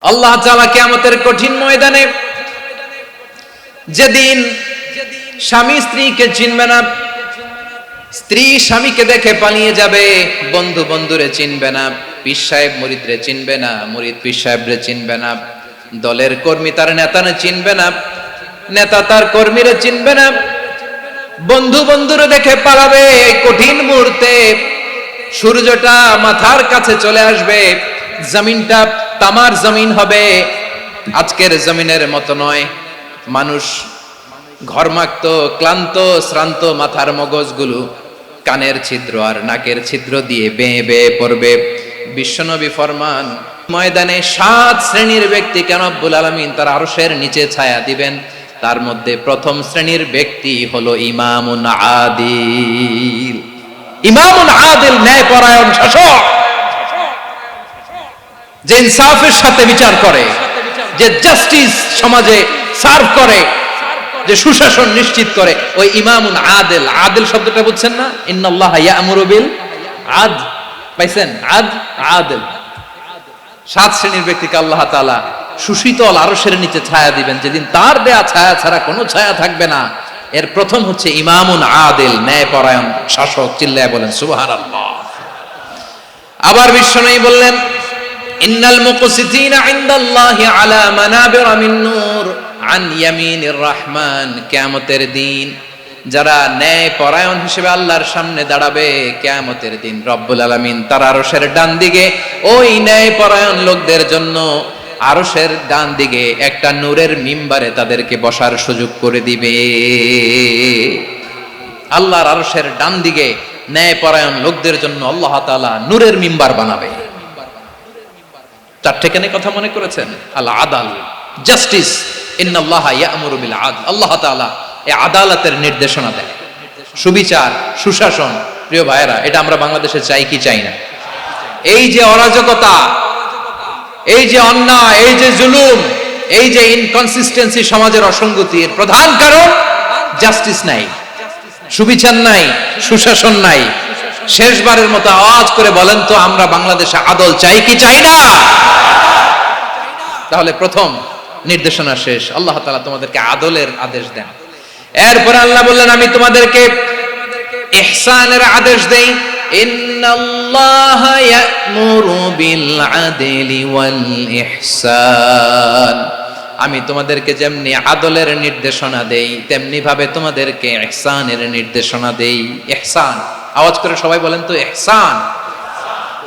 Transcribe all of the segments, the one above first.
আল্লাহ তাআলা কিয়ামতের কঠিন ময়দানে যেদিন স্বামী স্ত্রীকে চিনবে না, স্ত্রী স্বামীকে দেখে পালিয়ে যাবে, বন্ধু বন্ধুরে চিনবে না, পীর সাহেব মুরিদরে চিনবে না, মুরিদ পীর সাহেবরে চিনবে না, দলের কর্মী তার নেতারে চিনবে না, নেতা তার কর্মীরে চিনবে না, বন্ধু বন্ধুরে দেখে পালাবে। এই কঠিন মুহূর্তে সূর্যটা মাথার কাছে চলে আসবে, জমিনটা তামার জমিন হবে, আজকের জমিনের মতো নয়। মানুষ ঘর্মাক্ত, ক্লান্ত, শ্রান্ত মাথার মগজগুলো কানের ছিদ্র আর নাকের ছিদ্র দিয়ে বেয়ে বেয়ে পড়বে। বিশ্বনবী ফরমান, ময়দানে 7 শ্রেণীর ব্যক্তিকে রব্বুল আলামিন তার আরশের নিচে ছায়া দিবেন। তার মধ্যে প্রথম শ্রেণীর ব্যক্তি হলো ইমামুন আদিল। ইমামুন আদিল, ন্যায়পরায়ণ শাসক, যে ইনসাফের সাথে বিচার করে, যে জাস্টিস সমাজে সার্ভ করে, যে সুশাসন নিশ্চিত করে, ওই ইমামুন আদিল। আদিল শব্দটা বুঝছেন না? ইন্নাল্লাহা ইয়া'মুরু বিল আদল, পাইছেন? আদিল। 7 শ্রেণীর ব্যক্তিকে আল্লাহ তাআলা সুশীতল আরশের নিচে ছায়া দিবেন, যেদিন তার দেয়া ছায়া ছাড়া কোনো ছায়া থাকবে না। এর প্রথম হচ্ছে ইমামুন আদিল, ন্যায়পরায়ণ শাসক। চিল্লায় বলেন সুবহানাল্লাহ। আবার বিশ্বনবী বললেন, ইন্নাল মুকসিতিনা ইনদাল্লাহি আলা মানাবিরা মিন নূর আন ইয়ামিনির রহমান। কিয়ামতের দিন যারা ন্যায়পরায়ণ হিসেবে আল্লাহর সামনে দাঁড়াবে, কিয়ামতের দিন রব্বুল আলামিন তার আরশের ডান দিকে ওই ন্যায়পরায়ণ লোকদের জন্য আরশের ডান দিকে একটা নূরের মিম্বারে তাদেরকে বসার সুযোগ করে দিবে। আল্লাহর আরশের ডান দিকে ন্যায়পরায়ণ লোকদের জন্য আল্লাহ তাআলা নূরের মিম্বার বানাবে। 4 কেন কথা মনে করেছেন? আল আদাল, জাস্টিস। ইন্নাল্লাহা ইয়া'মুরু বিল আদল। আল্লাহ তাআলা এই আদালতের নির্দেশনা দেন, সুবিচার, সুশাসন। প্রিয় ভাইয়েরা, এটা আমরা বাংলাদেশে চাই কি চাই না? এই যে অরাজকতা, এই যে অন্যায়, এই যে জুলুম, এই যে ইনকনসিস্টেন্সি, সমাজের অসঙ্গতি, এর প্রধান কারণ জাস্টিস নাই, সুবিচার নাই, সুশাসন নাই। শেষবারের মতো আওয়াজ করে বলেন তো, আমরা বাংলাদেশে আদল চাই কি চাই না? তাহলে প্রথম নির্দেশনা শেষ। আল্লাহ তাআলা তোমাদেরকে আদলের আদেশ দেন। এরপর আল্লাহ বললেন, আমি তোমাদেরকে ইহসানের আদেশ দেই। ইন্নাল্লাহা ইয়া'মুরু বিল আদলি ওয়াল ইহসান। আমি তোমাদেরকে যেমনি আদলের নির্দেশনা দেই, তেমনি ভাবে তোমাদেরকে ইহসানের নির্দেশনা দেই। ইহসান, আওয়াজ করে সবাই বলেন তো ইহসান।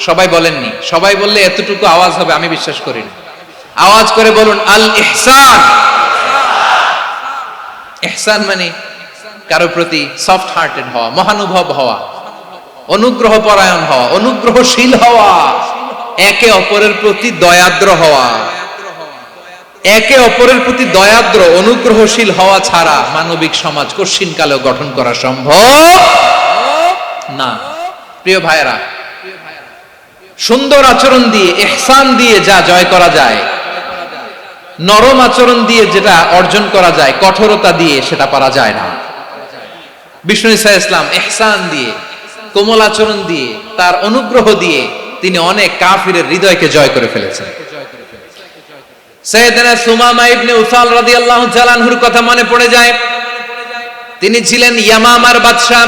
সবাই বলেননি, সবাই বললে এতটুকু আওয়াজ হবে আমি বিশ্বাস করি না। আওয়াজ করে বলুন আল ইহসান। ইহসান মানে কারো প্রতি সফট হার্টেড হওয়া, মহানুভব হওয়া, অনুগ্রহ পরায়ণ হওয়া, অনুগ্রহশীল হওয়া, একে অপরের প্রতি দয়াদ্র হওয়া। একে অপরের প্রতি দয়াদ্র, অনুগ্রহশীল হওয়া ছাড়া মানবিক সমাজ কশিনকালেও গঠন করা সম্ভব না। প্রিয় ভাইয়েরা, সুন্দর আচরণ দিয়ে, ইহসান দিয়ে যা জয় করা যায়, নরম আচরণ দিয়ে যেটা অর্জন করা যায়, কঠোরতা দিয়ে সেটা পারা যায় না। বিষ্ণু ঈসা ইসলাম ইহসান দিয়ে, কোমল আচরণ দিয়ে, তার অনুগ্রহ দিয়ে তিনি অনেক কাফিরের হৃদয়কে জয় করে ফেলেছেন। সাইয়েদনা সুমামা ইবনে উসাল রাদিয়াল্লাহু তাআলা আনহুর কথা মনে পড়ে যায়। তিনি ছিলেন ইয়ামামার বাদশা।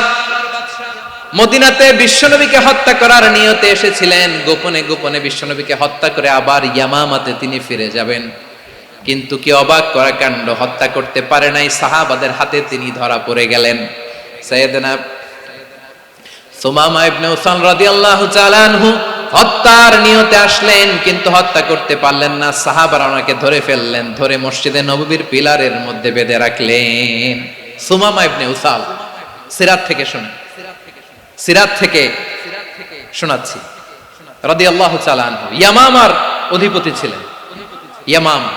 মদিনাতে বিশ্বনবীকে হত্যা করার নিয়তে এসেছিলেন। গোপনে গোপনে বিশ্বনবীকে হত্যা করে আবার ইয়ামামাতে তিনি ফিরে যাবেন। কিন্তু কি অবাক করা কাণ্ড, হত্যা করতে পারে নাই, সাহাবাদের হাতে তিনি ধরা পড়ে গেলেন। সাইয়েদনা সুমামা ইবনে উসাল রাদিয়াল্লাহু তাআলা আনহু হত্যার নিয়তে আসলেন, কিন্তু হত্যা করতে পারলেন না। সাহাবারা ওনাকে ধরে ফেললেন, ধরে মসজিদে নববীর পিলারের মধ্যে বেঁধে রাখলেন। সুমামা ইবনে উসাল, সিরাত থেকে শুনেন, সিরাত থেকে শোনাচ্ছি রাদিয়াল্লাহু তাআলা আনহু। ইয়ামামার অধিপতি ছিলেন। ইয়ামামা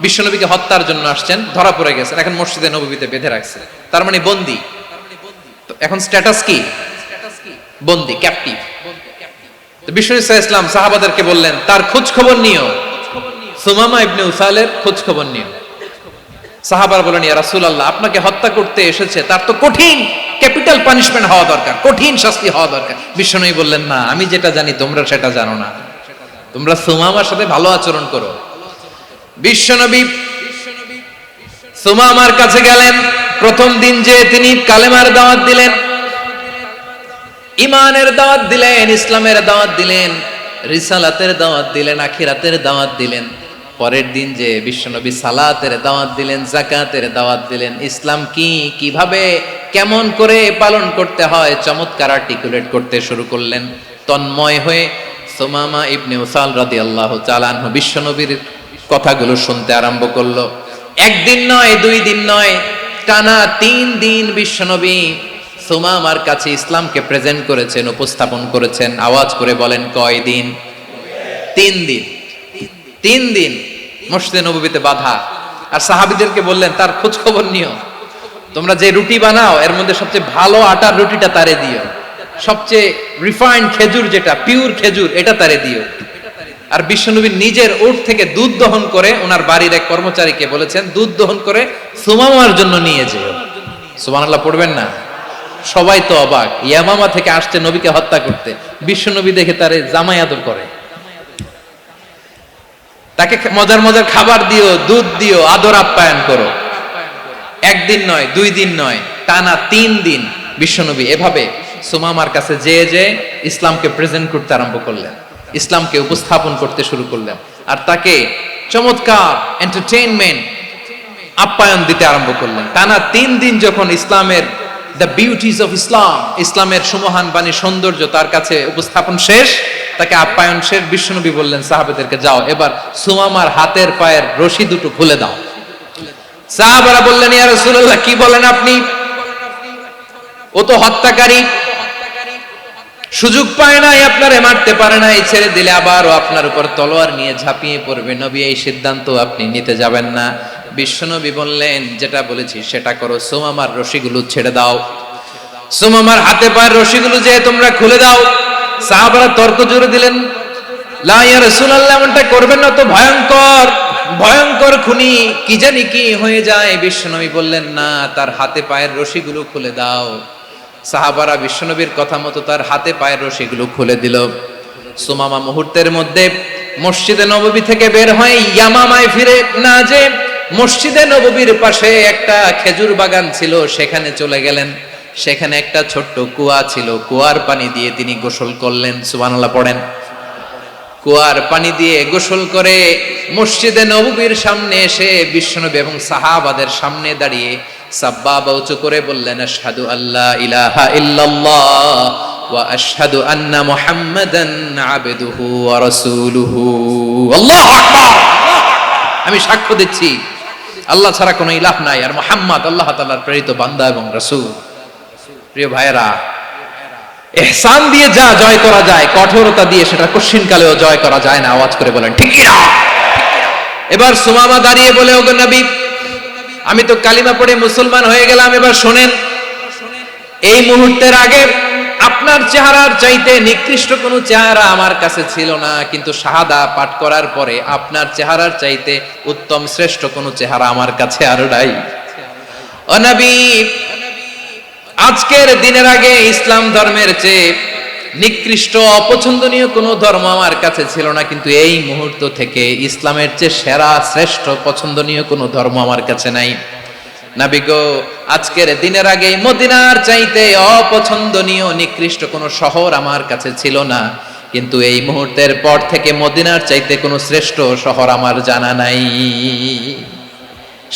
বিশ্বনবীকে হত্যার জন্য আসছেন, ধরা পড়ে গেছেন, এখন মসজিদে নববীতে বেঁধে রাখছে, তার মানে বন্দী। এখন স্ট্যাটাস কি? বন্দী, ক্যাপটিভ। তো বিষ্ণু ঈসা ইসলাম সাহাবাদেরকে বললেন, তার খোঁজ খবর নিও, সুমামা ইবনে উসালের খোঁজ খবর নিও। সাহাবারা বলেন, ইয়া রাসূলুল্লাহ, আপনাকে হত্যা করতে এসেছে, তার তো কঠিন ক্যাপিটাল পানিশমেন্ট হওয়া দরকার, কঠিন শাস্তি হওয়া দরকার। বিশ্বনবী বললেন, না, আমি যেটা জানি তোমরা সেটা জানো না। তোমরা সুমামার সাথে ভালো আচরণ করো, বিশ্বনবী সুমামার কাছে গেলেন। প্রথম দিন যে তিনি কালেমার দাওয়াত দিলেন, ইমানের দাওয়াত দিলেন, ইসলামের দাওয়াত দিলেন, রিসালাতের দাওয়াত দিলেন, আখিরাতের দাওয়াত দিলেন। পরের দিন যে বিশ্বনবী সালাতের দাওয়াত দিলেন, যাকাতের দাওয়াত দিলেন, ইসলাম কি, কিভাবে, কেমন করে পালন করতে হয় চমৎকার আর্টিকুলেট করতে শুরু করলেন। তন্ময় হয়ে সুমামা ইবনে উসাল রাদিয়াল্লাহু তাআলা আনহু বিশ্বনবীর কথাগুলো শুনতে আরম্ভ করলো। একদিন নয়, 2 দিন নয়, টানা 3 দিন বিশ্বনবী সুমামার কাছে ইসলামকে প্রেজেন্ট করেছেন, উপস্থাপন করেছেন। আওয়াজ করে বলেন, কয় দিন? 3 দিন। 3 দিন মসজিদে নববীতে বাধা। আর সাহাবীদেরকে বললেন, তার খোঁজ খবর নিও, তোমরা যে রুটি বানাও এর মধ্যে সবচেয়ে ভালো আটার রুটিটা তারে দিও, সবচেয়ে রিফাইন্ড খেজুর, যেটা পিওর খেজুর, এটা তারে দিও। আর বিশ্বনবী নিজের উট থেকে দুধ দহন করে ওনার বাড়ির এক কর্মচারীকে বলেছেন, দুধ দহন করে সুমামার জন্য নিয়ে যেও। সুবহানাল্লাহ পড়বেন না? সবাই তো অবাক, ইয়ামামা থেকে আসছে নবীকে হত্যা করতে, বিশ্বনবী দেখে তারে জামাই আদর করে, তাকে মজার মজার খাবার দিও, দুধ দিও, আদর আপ্যায়ন করো। একদিন নয়, 2 দিন নয়, টানা 3 দিন বিশ্বনবী এভাবে সুমামার কাছে যে ইসলামকে প্রেজেন্ট করতে আরম্ভ করলেন, ইসলামকে উপস্থাপন করতে শুরু করলেন। আর তাকে চমৎকার এন্টারটেইনমেন্ট, আপ্যায়ন দিতে আরম্ভ করলেন। টানা 3 দিন যখন ইসলামের দ্য বিউটিজ অফ ইসলাম, ইসলামের সুমহান বাণী, সৌন্দর্য তার কাছে উপস্থাপন শেষ, তাকে আপ্যায়ন শেষ, বিশ্বনবী বললেন সাহাবাদেরকে, যাও এবার সুমামার হাতের পায়ের রশি দুটো খুলে দাও। সাহাবারা বললেন, ইয়া রাসূলুল্লাহ, কি বলেন আপনি? ও তো হত্যাকারী, সুযোগ পায় নাই, আপনারে মারতে পারে নাই, ছেড়ে দিলে আবারও আপনার উপর তলোয়ার নিয়ে ঝাঁপিয়ে পড়বে। নবী, এই সিদ্ধান্ত আপনি নিতে যাবেন না। বিশ্বনবী বললেন, যেটা বলেছি সেটা করো, সুমামার রশিগুলো ছেড়ে দাও, সুমামার হাতে পায়ের রশিগুলো যে তোমরা খুলে দাও। সাহাবারা তর্ক জুড়ে দিলেন, লা ইয়া রাসূলুল্লাহ, এমনটা করবেন না, তো ভয়ঙ্কর ভয়ঙ্কর খুনি, কি জানি কি হয়ে যায়। বিশ্বনবী বললেন, না, তার হাতে পায়ের রশিগুলো খুলে দাও। সাহাবারা বিশ্বনবীর কথা মতো তার হাতে পায়ের রশিগুলো খুলে দিল। সুমামা মুহূর্তের মধ্যে মসজিদে নববী থেকে বের হয়ে ইয়ামামায় ফিরে না যে মসজিদে নববীর পাশে একটা খেজুর বাগান ছিল, সেখানে চলে গেলেন। সেখানে একটা ছোট্ট কুয়া ছিল, কুয়ার পানি দিয়ে তিনি গোসল করলেন। সুবহানাল্লাহ পড়েন। কুয়ার পানি দিয়ে গোসল করে মসজিদে নববীর সামনে এসে বিশ্বনবী এবং সাহাবাদের সামনে দাঁড়িয়ে সাব্বাবা উঁচু করে বললেন, আশহাদু আল্লা ইলাহা ইল্লাল্লাহ ওয়া আশহাদু আন্না মুহাম্মাদান আবদুহু ওয়া রাসূলুহু। আল্লাহু আকবার। আমি সাক্ষ্য দিচ্ছি আল্লাহ ছাড়া কোনো ইলাহ নাই, আর মুহাম্মদ আল্লাহ তাআলার প্রেরিত বান্দা এবং রাসূল। প্রিয় ভাইয়েরা, ইহসান দিয়ে যা জয় করা যায়, কঠোরতা দিয়ে সেটা কঠিনকালেও জয় করা যায় না। আওয়াজ করে বলেন, ঠিক না? এবার সুমামা দাঁড়িয়ে বলে, ওগো নবী, আমি তো কালিমা পড়ে মুসলমান হয়ে গেলাম, এবার শোনেন, এই মুহূর্তের আগে আপনার চেহারার চাইতে নিকৃষ্ট কোনো চেহারা আমার কাছে ছিল না, কিন্তু শাহাদা পাঠ করার পরে আপনার চেহারার চাইতে উত্তম শ্রেষ্ঠ কোনো চেহারা আমার কাছে আর নাই। ও নবী, আজকের দিনের আগে ইসলাম ধর্মের চেয়ে নিকৃষ্ট অপছন্দনীয় কোনো ধর্ম আমার কাছে ছিল না, কিন্তু এই মুহূর্ত থেকে ইসলামের চেয়ে সেরা শ্রেষ্ঠ পছন্দনীয় কোনো ধর্ম আমার কাছে নাই। নবী গো, আজকের দিনের আগে মদিনার চাইতে অপছন্দনীয় নিকৃষ্ট কোনো শহর আমার কাছে ছিল না, কিন্তু এই মুহূর্তের পর থেকে মদিনার চাইতে কোনো শ্রেষ্ঠ শহর আমার জানা নাই।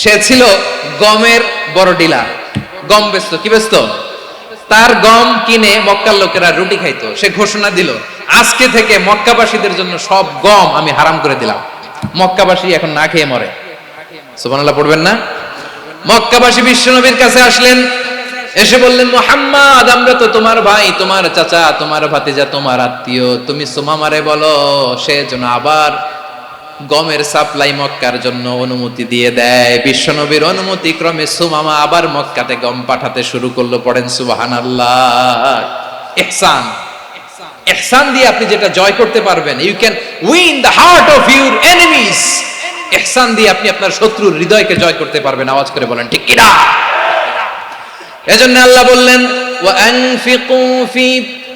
সে ছিল গমের বড় ডিলার, গম বেচতো। কি বেচতো? তার গম কিনে মক্কার লোকেরা রুটি খাইতো। সে ঘোষণা দিল, আজকে থেকে মক্কাবাসীদের জন্য সব গম আমি হারাম করে দিলাম, মক্কাবাসী এখন না খেয়ে মরে। সুবহানাল্লাহ পড়বেন না? মক্কাবাসী বিশ্বনবীর কাছে আসলেন, এসে বললেন, মুহাম্মদ, আমরা তো তোমার ভাই, তোমার চাচা, তোমার ভাতিজা, তোমার আত্মীয়, তুমি সুমামারে বলো সে যেন আবার গমের সাপ্লাই মক্কার জন্য অনুমতি দিয়ে দেয়। বিশ্বনবীর অনুমতি ক্রমে সুমামা আবার মক্কাতে গম পাঠাতে শুরু করলো। পড়েন সুবহানাল্লাহ। ইহসান, ইহসান দিয়ে আপনি যেটা জয় করতে পারবেন, you can win the heart of your enemies. ইহসান দিয়ে আপনি আপনার শত্রুর হৃদয়কে জয় করতে পারবেন। আওয়াজ করে বলেন, ঠিক কিনা? এজন্য আল্লাহ বললেন, ওয়া আনফিকু ফি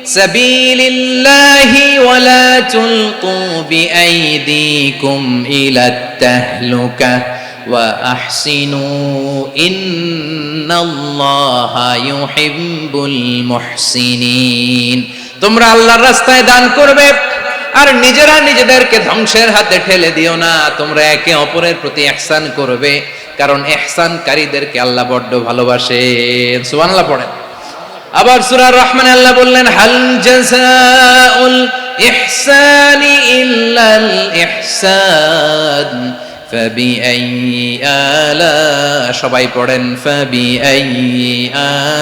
সাবিলিল্লাহি ওয়ালা তুলকু বিআইদিকুম ইলাত তাহলুকা ওয়া আহসিনু ইন্নাল্লাহা ইউহিব্বুল মুহসিনিন। তোমরা আল্লাহর রাস্তায় দান করবে আর নিজেরা নিজেদেরকে ধ্বংসের হাতে ঠেলে দিও না। তোমরা একে অপরের প্রতি ইহসান করবে, কারণ ইহসানকারীদেরকে আল্লাহ বড্ড ভালোবাসেন। সুবহানাল্লাহ পড়েন। আবার সূরা রহমানে আল্লাহ বললেন, হাল জাযাউল ইহসানি ইল্লাল ইহসান ফাবিআইয়ি আলা, সবাই পড়েন, ফাবিআইয়ি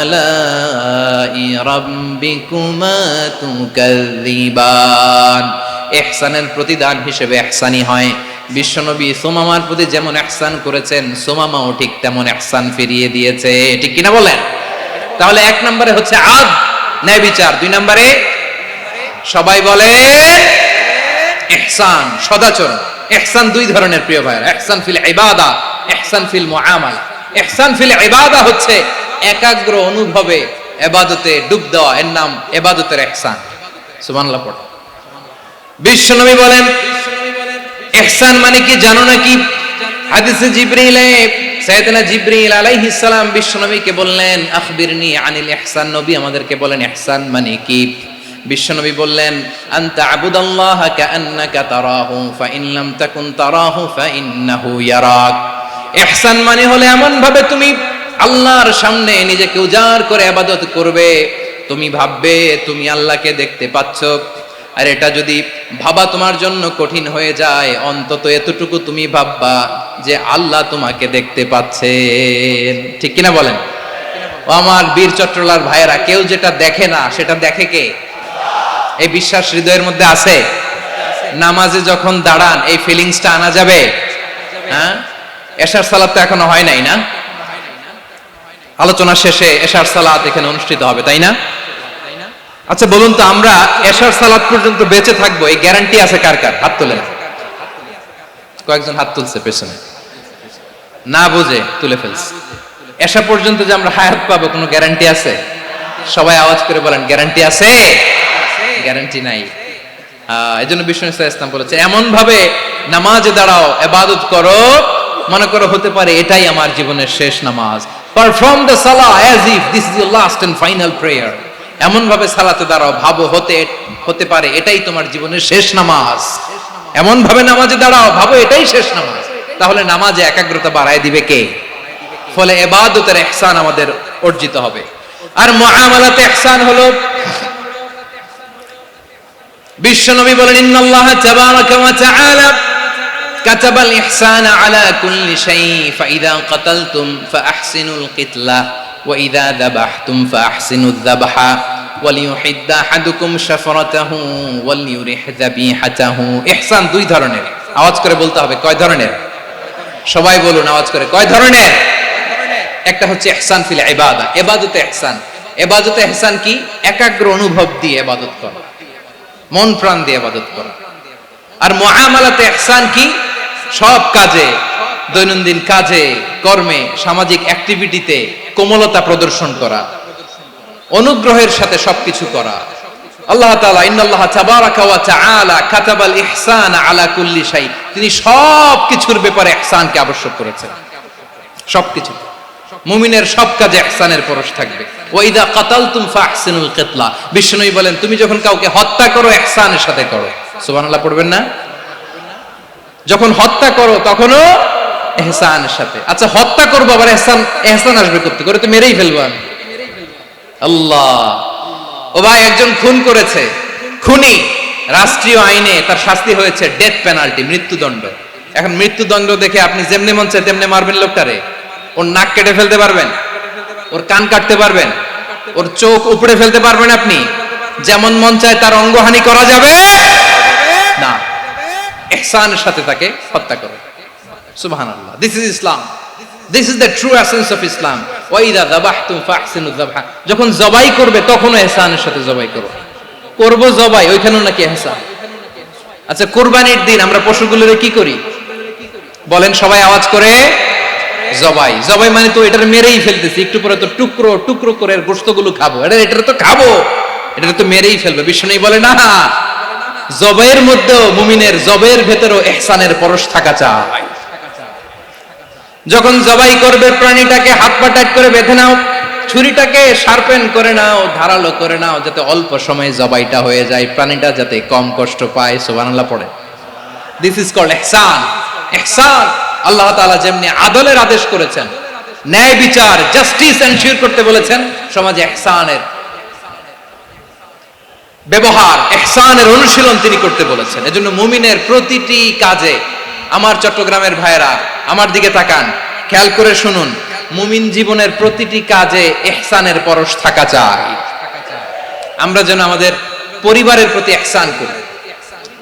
আলাই রাব্বিকুমা তুকাযযিবান। ইহসানের প্রতিদান হিসেবে ইহসানই হয়। বিশ্বনবী সুমামার প্রতি যেমন ইহসান করেছেন, সুমামাও ঠিক তেমন ইহসান ফিরিয়ে দিয়েছে। ঠিক কিনা বলেন? তাহলে এক নম্বরে হচ্ছে আদ, ন্যায় বিচার। দুই নম্বরে সবাই বলে ইহসান, সদাচরণ। ইহসান দুই ধরনের প্রিয় ভাইরা, ইহসান ফিল ইবাদা, ইহসান ফিল মুআমালা। ইহসান ফিল ইবাদা হচ্ছে একাগ্র অনুভবে ইবাদতে ডুব দেওয়া, এর নাম ইবাদতের ইহসান। সুবহানাল্লাহ পড়ো। বিশ্বনবী বলেন ইহসান মানে কি জানো নাকি? হাদিসে জিবরিলে সাইয়েদনা জিবরিল আলাইহিস সালাম বিশ্বনবীকে বললেন, আখবিরনি আনিল ইহসান। নবী আমাদেরকে বলেন ইহসান মানে কি? বিশ্বনবী বললেন, আনতা আবুদাল্লাহ কাআন্নাকা তারাহু ফাইন লাম তাকুন তারাহু ফাইন্নাহু ইয়ারাক। ইহসান মানে হলো এমন ভাবে তুমি আল্লাহর সামনে নিজেকে উজাড় করে ইবাদত করবে, তুমি ভাববে তুমি আল্লাহকে দেখতে পাচ্ছ। আর এটা যদি ভাবা তোমার জন্য কঠিন হয়ে যায়, অন্তত এতটুকু তুমি ভাববা যে আল্লাহ তোমাকে দেখতে পাচ্ছেন। ঠিক কিনা বলেন? ও আমার বীর চট্টলার ভাইয়েরা, কেউ যেটা দেখে না সেটা দেখে কে? এই বিশ্বাস হৃদয়ের মধ্যে আছে? নামাজে যখন দাঁড়ান এই ফিলিংসটা আনা যাবে? হ্যাঁ, এশার সালাত তো এখনো হয় নাই না? আলোচনা শেষে এশার সালাত এখানে অনুষ্ঠিত হবে, তাই না? আচ্ছা বলুন তো, আমরা এশার সালাত পর্যন্ত বেঁচে থাকবো এই গ্যারান্টি আছে কার কার? হাত তোলেন। কয়েকজন হাত তুলছে পেছনে, না বুঝে তুলে ফেলছে। এশা পর্যন্ত যে আমরা হায়াত পাবো কোনো গ্যারান্টি আছে? সবাই আওয়াজ করে বলেন, গ্যারান্টি আছে? গ্যারান্টি নাই। এজন্য বিষ্ণু ইসলাম বলেছে এমন ভাবে নামাজে দাঁড়াও, ইবাদত করো, মনে করো হতে পারে এটাই আমার জীবনের শেষ নামাজ। Perform the salah as if this is your last and final prayer. এমন ভাবে সালাতে দাঁড়াও, ভাবো হতে পারে এটাই তোমার জীবনের শেষ নামাজ। এমন ভাবে নামাজে দাঁড়াও, ভাবো এটাই শেষ নামাজ। তাহলে নামাজে একাগ্রতা বাড়ায় দিবে কে? ফলে ইবাদতের ইহসান আমাদের অর্জিত হবে। আর মুআমালাতে ইহসান হলো, বিশ্বনবী বলেন, ইন্নাল্লাহা তাবারাকা ওয়া তাআলা কাতাবাল ইহসানা আলা কুল্লি শাই ফাইযা কাতালতুম ফাআহসিনুল কিতলা ওয়া ইযা যাবাহতুম ফাআহসিনুদ যাবহা ওয়ালিয়ুহিদ্দা আহাদুকুম শাফরাতাহু ওয়ালিয়ুরিহ যাবিহাতাহু। ইহসান দুই ধরনের। আওয়াজ করে বলতে হবে, কয় ধরনের? সবাই বলুন আওয়াজ করে, কয় ধরনের? একটা হচ্ছে ইহসান ফিল ইবাদা, ইবাদতে ইহসান। ইবাদতে ইহসান কি? একাগ্র অনুভব দিয়ে ইবাদত করা, মন প্রাণ দিয়ে ইবাদত করা। আর মুআমালাতে ইহসান কি? সব কাজে, দৈনন্দিন কাজে, কর্মে, সামাজিক অ্যাক্টিভিটিতে কোমলতা প্রদর্শন করা, অনুগ্রহের সাথে সবকিছু করা। আল্লাহ তাআলা ইন্নাল্লাহা তাবারাকা ওয়া তাআলা কাতাবাল ইহসান আলা কুল্লি শাই, তিনি সব কিছুর ব্যাপারে ইহসানকে আবশ্যক করেছেন। সবকিছু, মুমিনের সব কাজে ইহসানের পরশ থাকবে। ওয়া ইযা কাতালতুম ফাহসিনুল কিতলা, বিষ্ণুই বলেন তুমি যখন কাউকে হত্যা করো ইহসানের সাথে করো। সুবহানাল্লাহ পড়বেন না? যখন হত্যা করো তখনও ইহসানের সাথে। আচ্ছা হত্যা করবো আবার ইহসান আসবে করতে করে, তো মেরেই ফেলবো আমি। আল্লাহ, ও ভাই একজন খুন করেছে, খুনি, রাষ্ট্রীয় আইনে তার শাস্তি হয়েছে ডেথ পেনাল্টি, মৃত্যুদণ্ড। এখন মৃত্যুদণ্ড দেখে আপনি যেমনি মন চায় তেমনি মারবেন লোকটারে? ওর নাক কেটে ফেলতে পারবেন? ওর কান কাটতে পারবেন? ওর চোখ উপড়ে ফেলতে পারবেন আপনি? যেমন মন চায় তার অঙ্গহানি করা যাবে না। ইহসানের সাথে তাকে হত্যা করো। সুবহানাল্লাহ, this is Islam, this is the true essence of Islam. ওয়া ইযা যাবাহতুম ফাহসিনুয যাবহা, যখন জবাই করবে তখনও ইহসানের সাথে জবাই করো। করব জবাই, ওইখানেও নাকি ইহসান। আচ্ছা কুরবানির দিন আমরা পশুগুলোরে কি করি বলেন সবাই আওয়াজ করে? জবাই। জবাই মানে তো এটার মেরেই ফেলতেছি, একটু পরে তো টুকরো টুকরো করে গোশতগুলো খাবো, এটা তো খাবো, এটা তো মেরেই ফেলবে। বিষ্ণু বলে না, জবের মধ্যেও মুমিনের জবের ভেতরেও ইহসানের পরশ থাকা চাই। যখন জবাই করবে প্রাণীটাকে হাত পা টাইট করে বেঁধে নাও, ছুরিটাকে শার্পেন করে নাও, ধারালো করে নাও, যাতে অল্প সময়ে জবাইটা হয়ে যায়, প্রাণীটা যাতে কম কষ্ট পায়। সুবহানাল্লাহ পড়ে। দিস ইজ কল্ড ইহসান। ইহসান আল্লাহ তাআলা যেমনি আদলের আদেশ করেছেন, ন্যায় বিচার জাস্টিস এনশিওর করতে বলেছেন, সমাজে ইহসানের ব্যবহার, ইহসানের অনুশীলন তিনি করতে বলেছেন। এজন্য মুমিনের প্রতিটি কাজে, আমার চট্টগ্রামের ভাইরা আমার দিকে তাকান, খেয়াল করে শুনুন, মুমিন জীবনের প্রতিটি কাজে ইহসানের পরশ থাকা চাই। আমরা যেন আমাদের পরিবারের প্রতি ইহসান করি,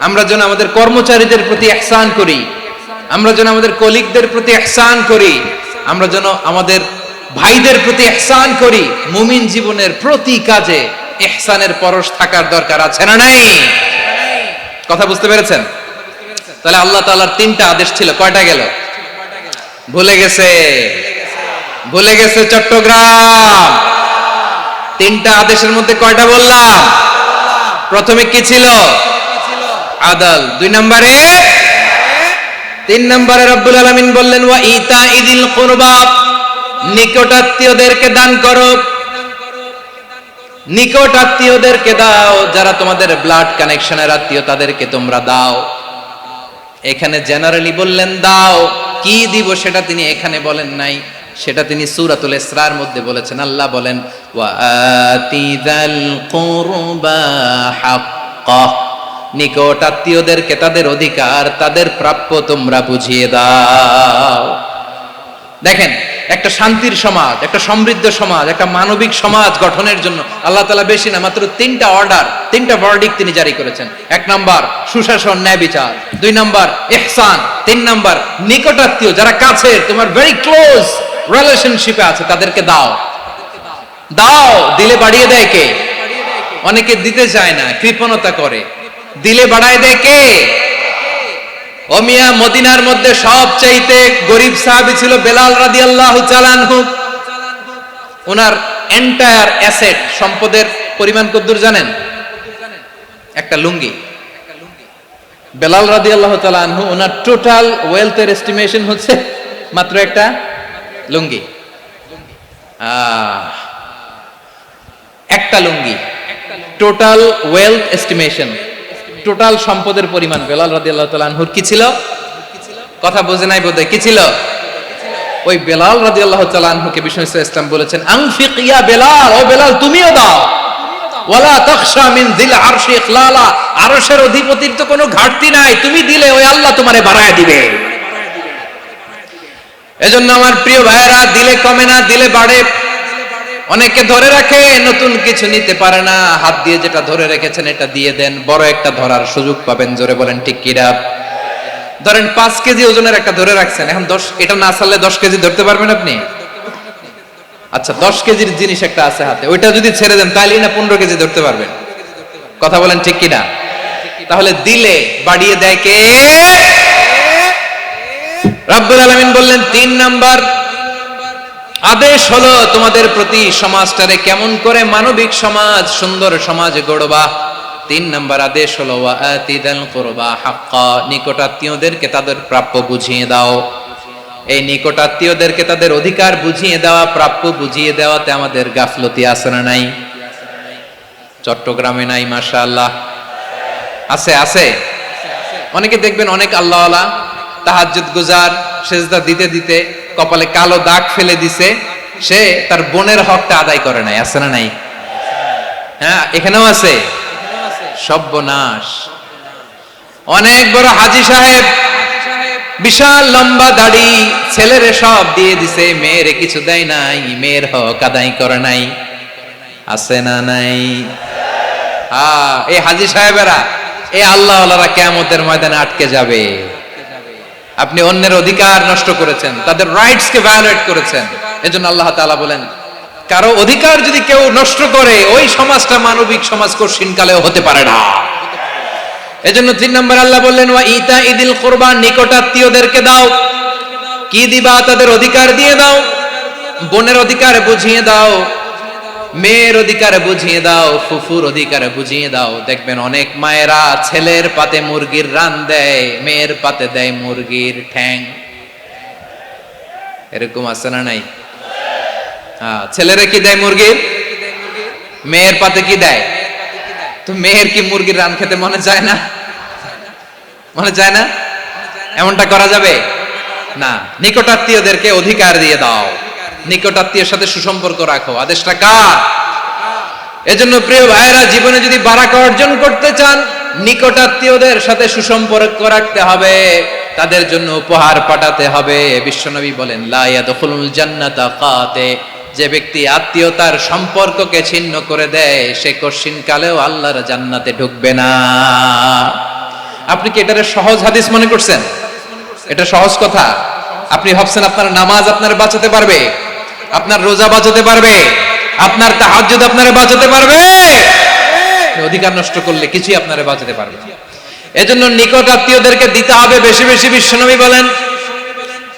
আমরা যেন আমাদের কর্মচারীদের প্রতি ইহসান করি, আমরা যেন আমাদের কলিগদের প্রতি ইহসান করি, আমরা যেন আমাদের ভাইদের প্রতি ইহসান করি। মুমিন জীবনের প্রতি কাজে ইহসানের পরশ থাকার দরকার আছে না নাই? কথা বুঝতে পেরেছেন? তাহলে আল্লাহ তাআলার তিনটা আদেশ ছিল, কয়টা গেল? ভুলে গেছে, ভুলে গেছে চট্টগ্রাম। তিনটা আদেশের মধ্যে কয়টা বললাম? প্রথমে কি ছিল? আদল। 2 নম্বরে, 3 নম্বরে রব্বুল আলামিন বললেন ওয়া ইতাইদিল কুরবা, নিকটাত্মীয়দেরকে দান করো। নিকট আত্মীয়দেরকে দাও, যারা তোমাদের ব্লাড কানেকশনের আত্মীয় তাদেরকে তোমরা দাও। এখানে জেনারেলি বললেন দাও, কি দিব সেটা তিনি এখানে বলেন নাই, সেটা তিনি সূরাতুল ইসরার মধ্যে বলেছেন। আল্লাহ বলেন ওয়া আতিযাল কুরবা হাক্কাহ, নিকট আত্মীয়দেরকে তাদের অধিকার, তাদের প্রাপ্য তোমরা বুঝিয়ে দাও। দেখেন, একটা শান্তির সমাজ, একটা সমৃদ্ধ সমাজ, একটা মানবিক সমাজ গঠনের জন্য আল্লাহ তাআলা বেশি না, মাত্র 3টা অর্ডার, 3টা ভার্ডিক্ট তিনি জারি করেছেন। 1 নাম্বার সুশাসন, ন্যায় বিচার। 2 নাম্বার ইহসান। 3 নাম্বার নিকটাত্মীয়, যারা কাছে, তোমার ভেরি ক্লোজ রিলেশনশিপে আছে, তাদেরকে দাও। দাও, দিলে বাড়িয়ে দেয় কে? অনেকে দিতে চায় না, কৃপণতা করে। দিলে বাড়ায় দেয় কে? ও মিয়া, মদিনার মধ্যে সবচাইতে গরিব সাহাবী ছিল বেলাল রাদিয়াল্লাহু তাআলা আনহু। ওনার এন্টায়ার অ্যাসেট, সম্পদের পরিমাণ কতদূর জানেন? একটা লুঙ্গি। বেলাল রাদিয়াল্লাহু তাআলা আনহু, ওনার টোটাল ওয়েলথের এস্টিমেশন হচ্ছে মাত্র একটা লুঙ্গি। একটা লুঙ্গি, টোটাল ওয়েলথ এস্টিমেশন, টোটাল সম্পদের পরিমাণ বেলাল রাদিয়াল্লাহু তাআলা আনহুর কি ছিল? কথা বোঝে নাই বোধহয়। কি ছিল? ওই বেলাল রাদিয়াল্লাহু তাআলা আনহুকে বিষ্ণু ইসলাম বলেছেন আনফিক ইয়া বেলাল, ও বেলাল তুমিও দাও। ওয়ালা তাখশা মিন যিল আরশি ইখলালা, আরশের অধিপতির তো কোনো ঘাটতি নাই, তুমি দিলে ওই আল্লাহ তোমারে বাড়ায় দিবে। এজন্য আমার প্রিয় ভাইয়েরা, দিলে কমে না, দিলে বাড়ে। অনেকে ধরে রাখে, নতুন কিছু নিতে পারে না, হাত দিয়ে যেটা ধরে রেখেছেন এটা দিয়ে দেন, বড় একটা ধরার সুযোগ পাবেন। জোরে বলেন ঠিক কিনা? ধরেন 5 কেজি ওজনের একটা ধরে রাখছেন, এখন 10, এটা না ছাড়লে 10 কেজি ধরতে পারবেন আপনি? আচ্ছা, 10 কেজির জিনিস একটা আছে হাতে, ওইটা যদি ছেড়ে দেন তাহলেই না 15 কেজি ধরতে পারবেন। কথা বলেন ঠিক কিনা? তাহলে দিলে বাড়িয়ে দেয় কে? রব্বুল আলামিন বললেন 3 নাম্বার আদেশ হলো তোমাদের প্রতি সমাজটারে কেমন করে মানবিক সমাজ, সুন্দর সমাজ গড়বা। 3 নাম্বার আদেশ হলো ওয়া আতিদাল কুরবা হাক্কা, নিকটাত্মীয়দেরকে তাদের প্রাপ্য বুঝিয়ে দাও। এই নিকটাত্মীয়দেরকে তাদের অধিকার বুঝিয়ে দেওয়া, প্রাপ্য বুঝিয়ে দেওয়াতে আমাদের গাফলতি আছে না নাই? চট্টগ্রামে নাই? মাশাআল্লাহ আছে, আছে। অনেকে দেখবেন অনেক আল্লাহওয়ালা তাহাজ্জুদ গুজার, সেজদা দিতে দিতে কপালে কালো দাগ ফেলে দিছে, সে তার বোনের হকটা আদায় করে নাই। আছে না নাই? হ্যাঁ, এখানেও আছে। সর্বনাশ। অনেক বড় হাজী সাহেব, বিশাল লম্বা দাড়ি, ছেলেরে সব দিয়ে দিছে, মেয়েরে কিছু দেয় নাই, মেয়ের হক আদায় করে নাই। আছে না নাই? এই হাজী সাহেবেরা, এই আল্লাহওয়ালারা কিয়ামতের ময়দানে আটকে যাবে। আপনি অন্যের অধিকার নষ্ট করেছেন, তাদের রাইটস কে ভায়োলেট করেছেন। এজন্য আল্লাহ তাআলা বলেন, কারো অধিকার যদি কেউ নষ্ট করে, ওই সমাজটা মানবিক সমাজ কঠিনকালেও হতে পারে না। এজন্য 3 নম্বর আল্লাহ বললেন ওয়া ইতাইদিল কুরবা, নিকটাত্মীয়দেরকে দাও। কি দিবা? তাদের অধিকার দিয়ে দাও, বোনের অধিকার বুঝিয়ে দাও। মেয়ের অধিকার বুঝিয়ে দাও, ফুফুর অধিকার বুঝিয়ে দাও। দেখবেন অনেক মায়েরা ছেলের পাতে মুরগির রান দেয়, মেয়ের পাতে দেয় মুরগির ঠ্যাং। এরকম আছে না নাই? ছেলেরা কি দেয় মুরগির, মেয়ের পাতে কি দেয়? তো মেয়ের কি মুরগির রান খেতে মনে চায় না? মনে চায় না? এমনটা করা যাবে না। নিকটাত্মীয়দেরকে অধিকার দিয়ে দাও, নিকটাত্মীয়ের সাথে সুসম্পর্ক রাখো। আদেশটা কার? এজন্য প্রিয় ভাইয়েরা, জীবনে যদি বারাকা অর্জন করতে চান, নিকটাত্মীয়দের সাথে সুসম্পর্ক রাখতে হবে, তাদের জন্য উপহার পাঠাতে হবে। বিশ্বনবী বলেন, লা ইয়াদখুলুল জান্নাতা কাতে, যে ব্যক্তি আত্মীয়তার সম্পর্ককে ছিন্ন করে দেয়, সে কশিন কালেও আল্লাহর জান্নাতে ঢুকবে না। আপনি কি এটারে সহজ হাদিস মনে করছেন? এটা সহজ কথা? আপনি ভাবছেন আপনার নামাজ আপনার বাঁচাতে পারবে, আপনার রোজা বাঁচাতে পারবে, আপনার তাহাজ্জুদ আপনারে বাঁচাতে পারবে? অধিকার নষ্ট করলে কিছুই আপনারে বাঁচাতে পারবে না। এজন্য নিকট আত্মীয়দেরকে দিতে হবে বেশি বেশি। বিশ্বনবী বলেন,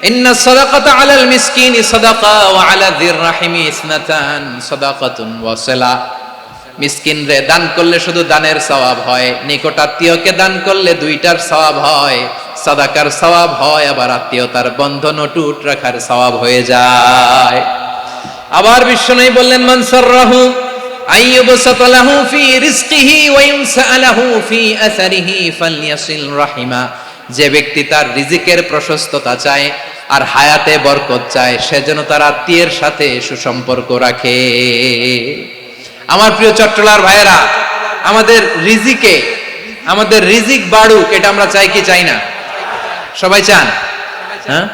ইন্না সাদাকাতা আলাল মিসকিনি সাদাকা ওয়া আলা যির রাহিমি ইসনাতান সাদাকাতুন ওয়া সিলা। মিসকিনরে দান করলে শুধু দানের সওয়াব হয়, নিকট আত্মীয়কে দান করলে দুইটার সওয়াব হয়। সাদাকার সওয়াব হয়, আবার আত্মীয়তার বন্ধন অটুট রাখার সওয়াব হয়ে যায়। আবার বিশ্বনবী বললেন, মান সাররাহু আইয়ুবসাতা লাহু ফি রিজকিহি ওয়া ইউনসা লাহু ফি আসারিহি ফালইয়াসিল রাহিমা। যে ব্যক্তি তার রিজিকের প্রশস্ততা চায় আর হায়াতে বরকত চায়, সে যেন তার আত্মীয়ের সাথে সুসম্পর্ক রাখে। আমার প্রিয় চট্টলার ভাইয়েরা, আমাদের রিজিক বাড়ুক, এটা আমরা চাই কি চাই না? সবাই চান? হ্যাঁ,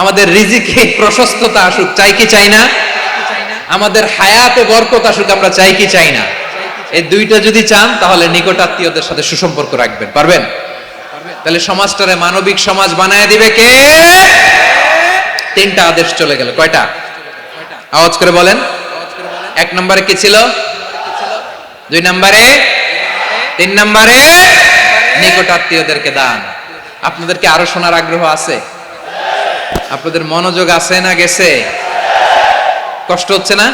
আমাদের রিজিকে প্রশস্ততা আসুক, চাই কি চাই না? আমাদের হায়াতে বরকত আসুক, আমরা চাই কি চাই না? এই দুইটা যদি চান, তাহলে নিকট আত্মীয়দের সাথে সুসম্পর্ক রাখবেন, পারবেন? তাহলে সমাজটারে মানবিক সমাজ বানায় দিবে কে? তিনটা আদেশ চলে গেল। কয়টা? আওয়াজ করে বলেন। এক নম্বরে কি ছিল? দুই নম্বরে, তিন নম্বরে নিকট আত্মীয়দেরকে দান। আপনাদেরকে আরো শোনার আগ্রহ আছে? আপনাদের মনোযোগ আছে না গেছে? কষ্ট হচ্ছে না?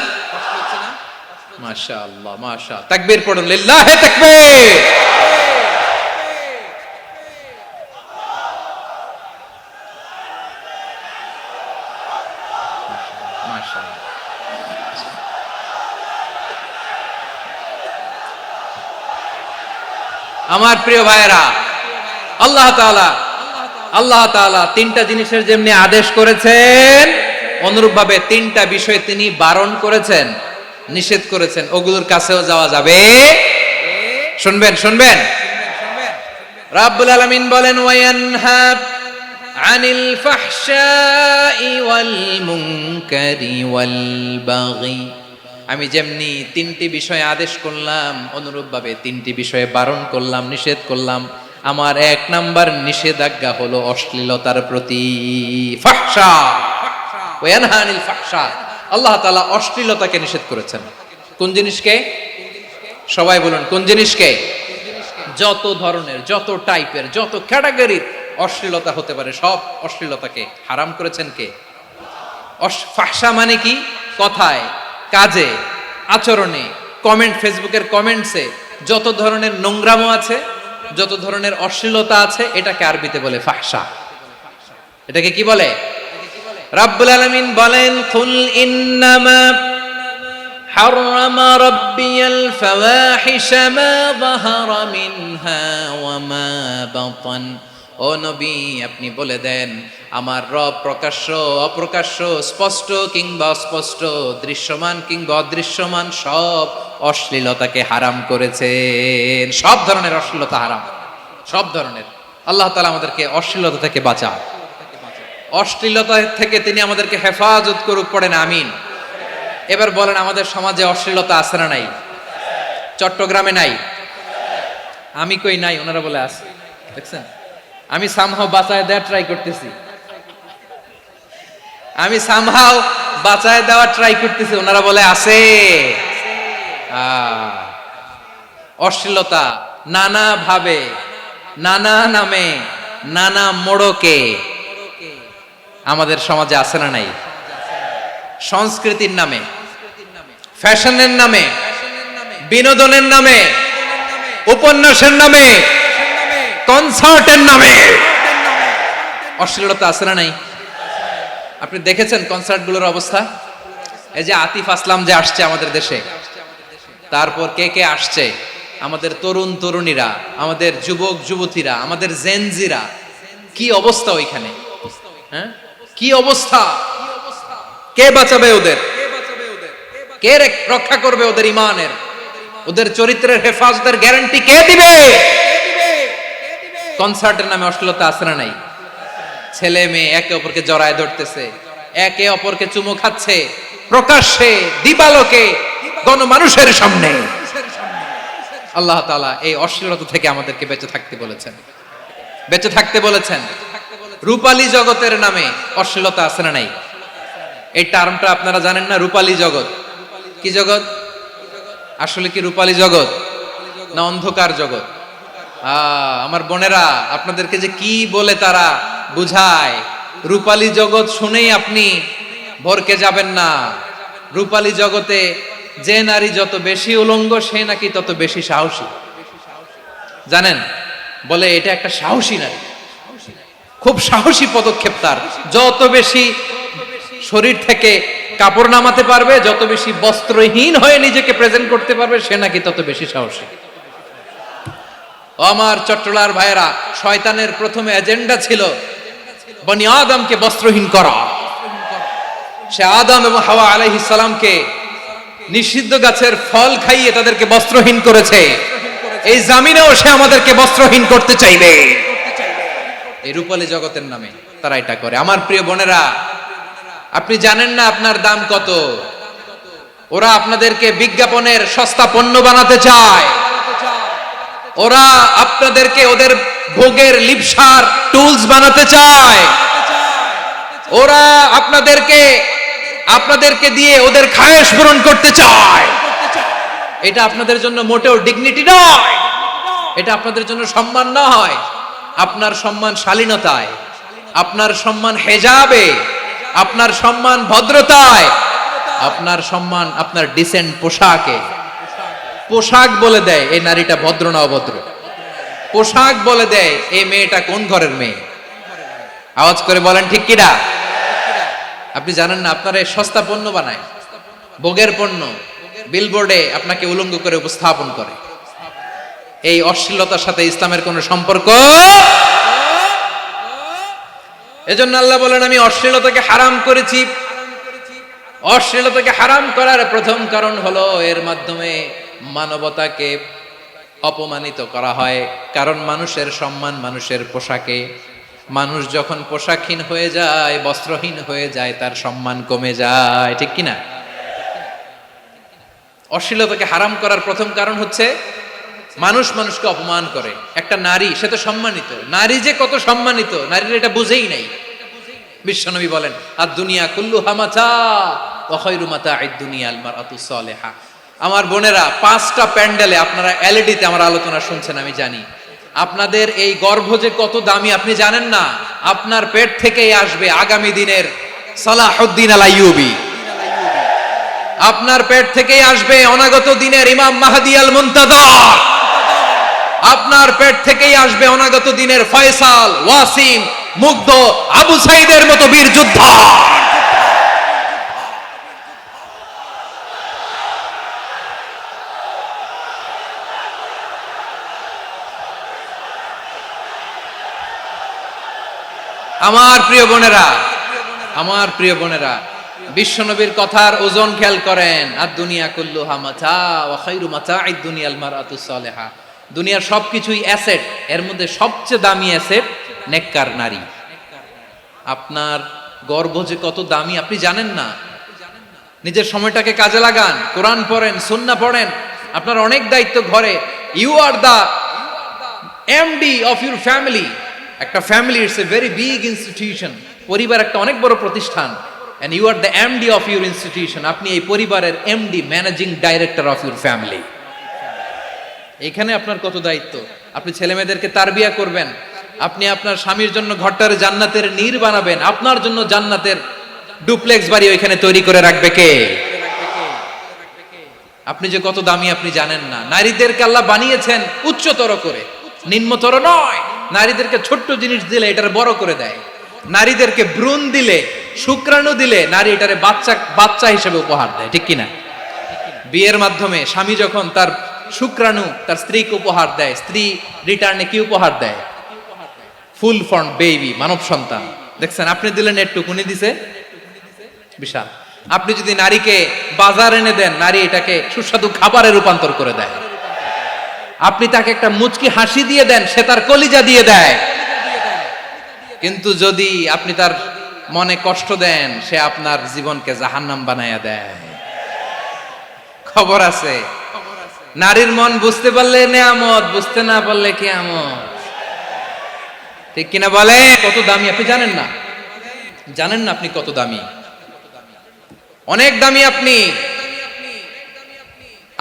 মাশাআল্লাহ, মাশাআল্লাহ। তাকবীর পড়ুন, লিল্লাহি তাকবীর। আমার প্রিয় ভাইয়েরা, আল্লাহ তাআলা তিনটা জিনিসের যেমনি আদেশ করেছেন, অনুরূপ ভাবে তিনটা বিষয় তিনি বারণ করেছেন, নিষেধ করেছেন। ওগুলোর কাছেও যাওয়া যাবে। শুনবেন। রাব্বুল আলামিন বলেন, ওয়ায়ানহা আনিল ফাহশাই ওয়াল মুনকারি ওয়াল বাগি। আমি যেমনি তিনটি বিষয়ে আদেশ করলাম, অনুরূপ ভাবে তিনটি বিষয়ে বারণ করলাম, নিষেধ করলাম। আমার এক নাম্বার নিষেধাজ্ঞা হলো অশ্লীলতার প্রতি। ফাহশা, ওয়ায়ানহা আনিল ফাহশা, আল্লাহ তাআলা অশ্লীলতাকে নিষেধ করেছেন। কোন জিনিসকে? সবাই বলুন, কোন জিনিসকে? যত ধরনের, যত টাইপের, যত ক্যাটাগরির অশ্লীলতা হতে পারে, সব অশ্লীলতাকে হারাম করেছেন কে? ফাহশা মানে কি? কথায়, কাজে, আচরণে, কমেন্ট, ফেসবুকের কমেন্টসে যত ধরনের নোংরামো আছে, যত ধরনের অশ্লীলতা আছে, এটাকে আরবিতে বলে ফাহশা। এটাকে কি বলে? রাব্বুল আলামিন বলেন, কুল ইন্নামা হারামা রাব্বিয়াল ফাওয়াহিশা মা যাহারা মিনহা ওয়া মা বাতান। ও নবী, আপনি বলে দেন, আমার রব প্রকাশ্য, অপ্রকাশ্য, স্পষ্ট কিংবা অস্পষ্ট, দৃশ্যমান কিংবা অদৃশ্যমান সব অশ্লীলতাকে হারাম করেছেন। সব ধরনের অশ্লীলতা হারাম, সব ধরনের। আল্লাহ তাআলা আমাদেরকে অশ্লীলতা থেকে বাঁচান, অশ্লীলতা থেকে তিনি আমাদেরকে হেফাজত করুক। পড়েন আমিন। এবার বলেন, আমাদের সমাজে অশ্লীলতা আছে না নাই? চট্টগ্রামে নাই? আমি কই নাই, ওনারা বলে আছে। দেখছেন, আমি সামহাও বাঁচায় দেওয়ার ট্রাই করতেছি, ওনারা বলে আছে। অশ্লীলতা নানা ভাবে, নানা নামে, নানা মোড়কে আমাদের সমাজে আছে না নাই? সংস্কৃতির নামে, ফ্যাশনের নামে, বিনোদনের নামে, উপন্যাসের নামে, কনসার্টের নামে অশ্লীলতা আছে না নাই? আপনি দেখেছেন কনসার্টগুলোর অবস্থা? এই যে আতিফ আসলাম যে আসছে আমাদের দেশে, তারপর কে কে আসছে, আমাদের তরুণ তরুণীরা, আমাদের যুবক যুবতীরা, আমাদের জেনজিরা, কি অবস্থা ওইখানে? হ্যাঁ, কি অবস্থা? কে বাঁচাবে ওদের? কে রক্ষা করবে ওদের ইমানের, ওদের চরিত্রের হেফাজতের গ্যারান্টি কে দিবে? কনসার্টের নামে অশ্লীলতা আছে না নাই? ছেলে মেয়ে একে অপরকে জড়ায় ধরতেছে, একে অপরকে চুমু খাচ্ছে প্রকাশ্যে, দিবালোকে, গণমানুষের সামনে। আল্লাহ তাআলা এই অশ্লীলতা থেকে আমাদেরকে বেঁচে থাকতে বলেছেন, বেঁচে থাকতে বলেছেন। রূপালী জগতের নামে অশ্লীলতা আছে না নাই? এই টার্মটা আপনারা জানেন না? রূপালী জগৎ কি জগৎ? আসলে কি রূপালী জগৎ না অন্ধকার জগৎ? আমার বোনেরা, আপনাদেরকে যে কি বলে তারা বুঝায়, রূপালী জগৎ শুনেই আপনি ভরকে যাবেন না। রূপালী জগতে যে নারী যত বেশি উলঙ্গ, সে নাকি তত বেশি সাহসী। জানেন, বলে এটা একটা সাহসী নারী, খুব সাহসী পদক্ষেপ তার। যত বেশি শরীর থেকে কাপড় নামাতে পারবে, যত বেশি বস্ত্রহীন হয়ে নিজেকে প্রেজেন্ট করতে পারবে, সে নাকি তত বেশি সাহসী। আমার চট্টলার ভাইয়েরা, শয়তানের প্রথম এজেন্ডা ছিল বনি আদমকে বস্ত্রহীন করা। সে আদম এবং হাওয়া আলাইহিস সালামকে নিষিদ্ধ গাছের ফল খাইয়ে তাদেরকে বস্ত্রহীন করেছে। এই জামিনেও সে আমাদেরকে বস্ত্রহীন করতে চাইবে। এই রূপালী জগতের নামে তারা এটা করে। আমার প্রিয় বোনেরা, আপনি জানেন না আপনার দাম কত। ওরা আপনাদেরকে বিজ্ঞাপনের সস্তা পণ্য বানাতে চায়। ওরা আপনাদেরকে ওদের ভোগের লিপসার টুলস বানাতে চায়। ওরা আপনাদেরকে দিয়ে ওদের খায়েশ পূরণ করতে চায়। এটা আপনাদের জন্য মোটেও ডিগনিটি নয়, এটা আপনাদের জন্য সম্মান নয়। আপনার সম্মান শালীনতায়, আপনার সম্মান হেজাবে, আপনার সম্মান ভদ্রতায়, আপনার সম্মান আপনার ডিসেন্ট পোশাকে। পোশাক বলে দেয় এই নারীটা ভদ্র না অভদ্র। পোশাক বলে দেয় এই মেয়েটা কোন ঘরের মেয়ে। আওয়াজ করে বলেন ঠিক কিনা? আপনি জানেন না, আপনারা সস্তা পণ্য বানায়, ভোগের পণ্য, বিলবোর্ডে আপনাকে উলঙ্গ করে উপস্থাপন করে। এই অশ্লীলতার সাথে ইসলামের কোনো সম্পর্ক। এজন্য আল্লাহ বলেন, আমি অশ্লীলতাকে হারাম করেছি। অশ্লীলতাকে হারাম করার প্রথম কারণ হলো এর মাধ্যমে মানবতাকে অপমানিত করা হয়। কারণ মানুষের সম্মান মানুষের পোশাকে। মানুষ যখন পোশাকহীন হয়ে যায়, বস্ত্রহীন হয়ে যায়, তার সম্মান কমে যায়। ঠিক কিনা? অশ্লীলতাকে হারাম করার প্রথম কারণ হচ্ছে মানুষ মানুষকে অপমান করে। একটা নারী, সে তো সম্মানিত। নারী যে কত সম্মানিত, নারীর এটা বুঝেই নাই। বিশ্বনবী বলেন, আদ দুনিয়া কুল্লুহা মাতা ওয়া খায়রু মাতা'আদ দুনিয়া আল মারআতুস সালিহা। আমার বোনেরা, 5টা প্যান্ডেলে আপনারা এলইডিতে আমার আলোচনা শুনছেন, আমি জানি। আপনাদের এই গর্ভ যে কত দামি আপনি জানেন না। আপনার পেট থেকেই আসবে আগামী দিনের সালাহুদ্দিন আল আইয়ুবী। আপনার পেট থেকেই আসবে অনাগত দিনের ইমাম মাহদী আল মুনতাযর। আপনার পেট থেকেই আসবে অনাগত দিনের ফয়সাল, ওয়াসিম, মুগ্ধ, আবু সাইদের মতো বীর যোদ্ধা। আমার প্রিয় বোনেরা, আমার প্রিয় বোনেরা, বিশ্বনবীর কথার ওজন খেয়াল করেন। আর দুনিয়া কুল্লুহা মাতা ওয়া খায়রু মাতা'আদ দুনিয়া আল মারআতুস সালিহা। দুনিয়ার সবকিছুই অ্যাসেট, এর মধ্যে সবচেয়ে দামি অ্যাসেট নেককার নারী। আপনার গর্ভ যে কত দামি আপনি জানেন না। নিজের সময়টাকে কাজে লাগান, কোরআন পড়েন, সুন্নাহ পড়েন। আপনার অনেক দায়িত্ব ঘরে। You are the MD of your family. একটা family it's a very big institution. পরিবার একটা অনেক বড় প্রতিষ্ঠান। and you are the MD of your institution. আপনি এই পরিবারের MD, managing director of your family. এখানে আপনার কত দায়িত্ব। আপনি ছেলে মেয়েদেরকে তারবিয়া করবেন। আপনি আপনার স্বামীর জন্য ঘরটার জান্নাতের নীর বানাবেন। আপনার জন্য জান্নাতের ডুপ্লেক্স বাড়ি ওইখানে তৈরি করে রাখবে কে? আপনি যে কত দামি আপনি জানেন না। নারীদেরকে আল্লাহ বানিয়েছেন উচ্চতর করে, নিম্নতর নয়। নারীদেরকে ছোট্ট জিনিস দিলে এটার বড় করে দেয়। নারীদেরকে ভ্রূণ দিলে, শুক্রাণু দিলে নারী এটারে বাচ্চা বাচ্চা হিসেবে উপহার দেয়, ঠিক কিনা? বিয়ের মাধ্যমে স্বামী যখন তার শুক্রাণু তার স্ত্রীকে উপহার দেয়, স্ত্রী রিটার্নে কি উপহার দেয়? ফুল ফর্ম বেবি, মানব সন্তান। দেখছেন, আপনি দিলেন একটু, উনি দিছে বিশাল। আপনি যদি নারীকে বাজার এনে দেন, নারী এটাকে সুস্বাদু খাবারে রূপান্তর করে দেয়। আপনি তাকে একটা মুচকি হাসি দিয়ে দেন, সে তার কলিজা দিয়ে দেয়। কিন্তু যদি আপনি তার মনে কষ্ট দেন, সে আপনার জীবনকে জাহান্নাম বানায়া দেয়। খবর আছে। নারীর মন বুঝতে পারলে নেয়ামত, বুঝতে না পারলে কিয়ামত, ঠিক কিনা বলে? কত দামি আপনি জানেন না, জানেন না আপনি কত দামি, অনেক দামি আপনি।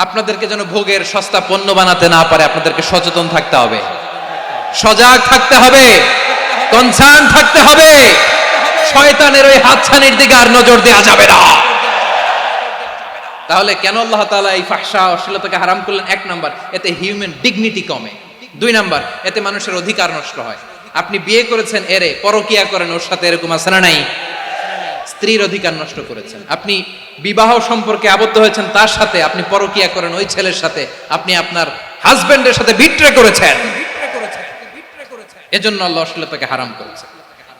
আপনাদেরকে যেন ভোগের সস্তা পণ্য বানাতে না পারে, আপনাদেরকে সচেতন থাকতে হবে, সজাগ থাকতে হবে, কনসার্ন থাকতে হবে। শয়তানের ওই হাতছানির দিকে আর নজর দেওয়া যাবে না। তাহলে কেন আল্লাহ তাআলা এই ফাহশা অশ্লীলতাকে হারাম করলেন? এক নাম্বার, এতে হিউম্যান ডিগনিটি কমে। দুই নাম্বার, এতে মানুষের অধিকার নষ্ট হয়। আপনি বিয়ে করেছেন, এরে পরকিয়া করেন, ওর সাথে এরকম আছে না নাই? স্ত্রীর অধিকার নষ্ট করেছেন। আপনি বিবাহ সম্পর্কে আবদ্ধ হয়েছেন তার সাথে, আপনি পরকিয়া করেন ওই ছেলের সাথে, আপনি আপনার হাজবেন্ডের সাথে বিট্রে করেছেন। এজন্য আল্লাহ অশ্লীলতাকে হারাম করেছে।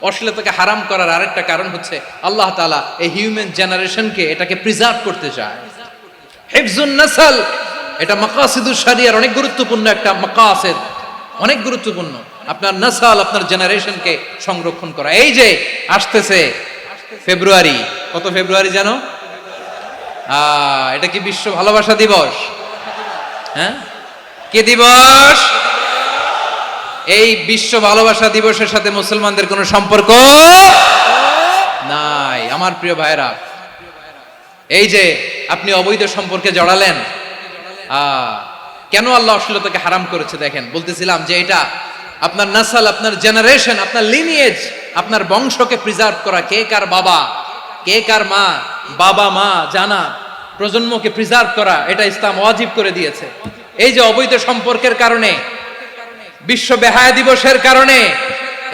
অশ্লীলতাকে হারাম করার আরেকটা কারণ হচ্ছে আল্লাহ তাআলা এই হিউম্যান জেনারেশনকে এটাকে প্রিজার্ভ করতে চায়। হিফজুন নাসল, এটা মাকাসিদুশ শরিয়ার অনেক গুরুত্বপূর্ণ একটা মাকাসিদ, অনেক গুরুত্বপূর্ণ। আপনার নাসল, আপনার জেনারেশনকে সংরক্ষণ করা। এই যে আসতেছে ফেব্রুয়ারি, কত ফেব্রুয়ারি জানো? এটা কি বিশ্ব ভালোবাসা দিবস? হ্যাঁ, কি দিবস? এই বিশ্ব ভালোবাসা দিবসের সাথে মুসলমানদের কোনো সম্পর্ক নাই। আমার প্রিয় ভাইরা, এই যে আপনি অবৈধ সম্পর্কে জড়ালেন, কেন আল্লাহ অশ্লীলতাকে হারাম করেছে দেখেন। বলতেছিলাম যে এটা আপনার নাসল, আপনার জেনারেশন, আপনার লিনিয়েজ, আপনার বংশকে প্রিজার্ভ করা। কে কার বাবা, কে কার মা, বাবা মা জানা, প্রজন্মকে প্রিজার্ভ করা, এটা ইসলাম ওয়াজিব করে দিয়েছে। এই যে অবৈধ সম্পর্কের কারণে, বিশ্ব বেহায়া দিবসের কারণে,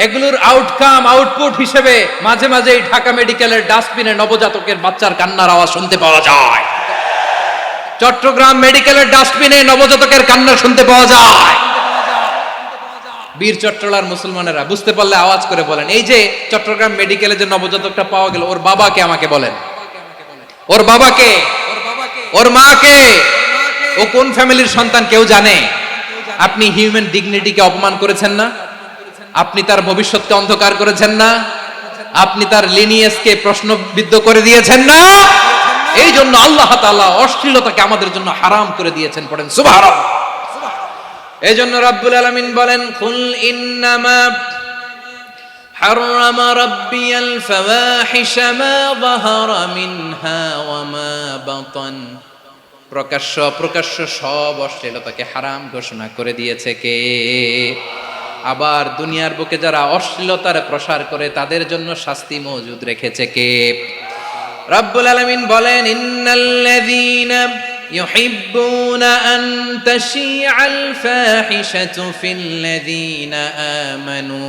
এগুলোর আউটকাম, আউটপুট হিসেবে মাঝে মাঝে ঢাকা মেডিকেলের ডাস্টবিনে নবজাতকের বাচ্চার কান্নার আওয়াজ শুনতে পাওয়া যায়। চট্টগ্রাম মেডিকেলের ডাস্টবিনে নবজাতকের কান্না শুনতে পাওয়া যায়। বীর চট্টলার মুসলমানেরা বুঝতে পারলে আওয়াজ করে বলেন, এই যে চট্টগ্রাম মেডিকেলে যে নবজাতকটা পাওয়া গেল, ওর বাবাকে আমাকে বলেন, ওর বাবাকে, ওর মাকে, ও কোন ফ্যামিলির সন্তান কেউ জানে? আপনি হিউম্যান ডিগনিটিকে অপমান করেছেন না? আপনি তার ভবিষ্যৎকে অন্ধকার করেছেন না? আপনি তার লিনিয়েজকে প্রশ্নবিদ্ধ করে দিয়েছেন না? এই জন্য আল্লাহ তাআলা অশ্লীলতাকে আমাদের জন্য হারাম করে দিয়েছেন। পড়েন সুবহানাল্লাহ। এই জন্য রাব্বুল আলামিন বলেন, কুল ইন্নামা হারামা রাব্বিয়াল ফাওয়াহিশা মা যাহারা মিনহা ওয়া মা বাতান। প্রকাশ্য অপ্রকাশ্য সব অশ্লীলতাকে হারাম ঘোষণা করে দিয়েছে কে? আবার দুনিয়ার বুকে যারা অশ্লীলতার প্রসার করে তাদের জন্য শাস্তি মজুদ রেখেছে কে? রাব্বুল আলামিন বলেন, ইন্নাল্লাযীনা ইউহিব্বুনা আন তাশিআল ফাহিশাতু ফিল্লাযীনা আমানু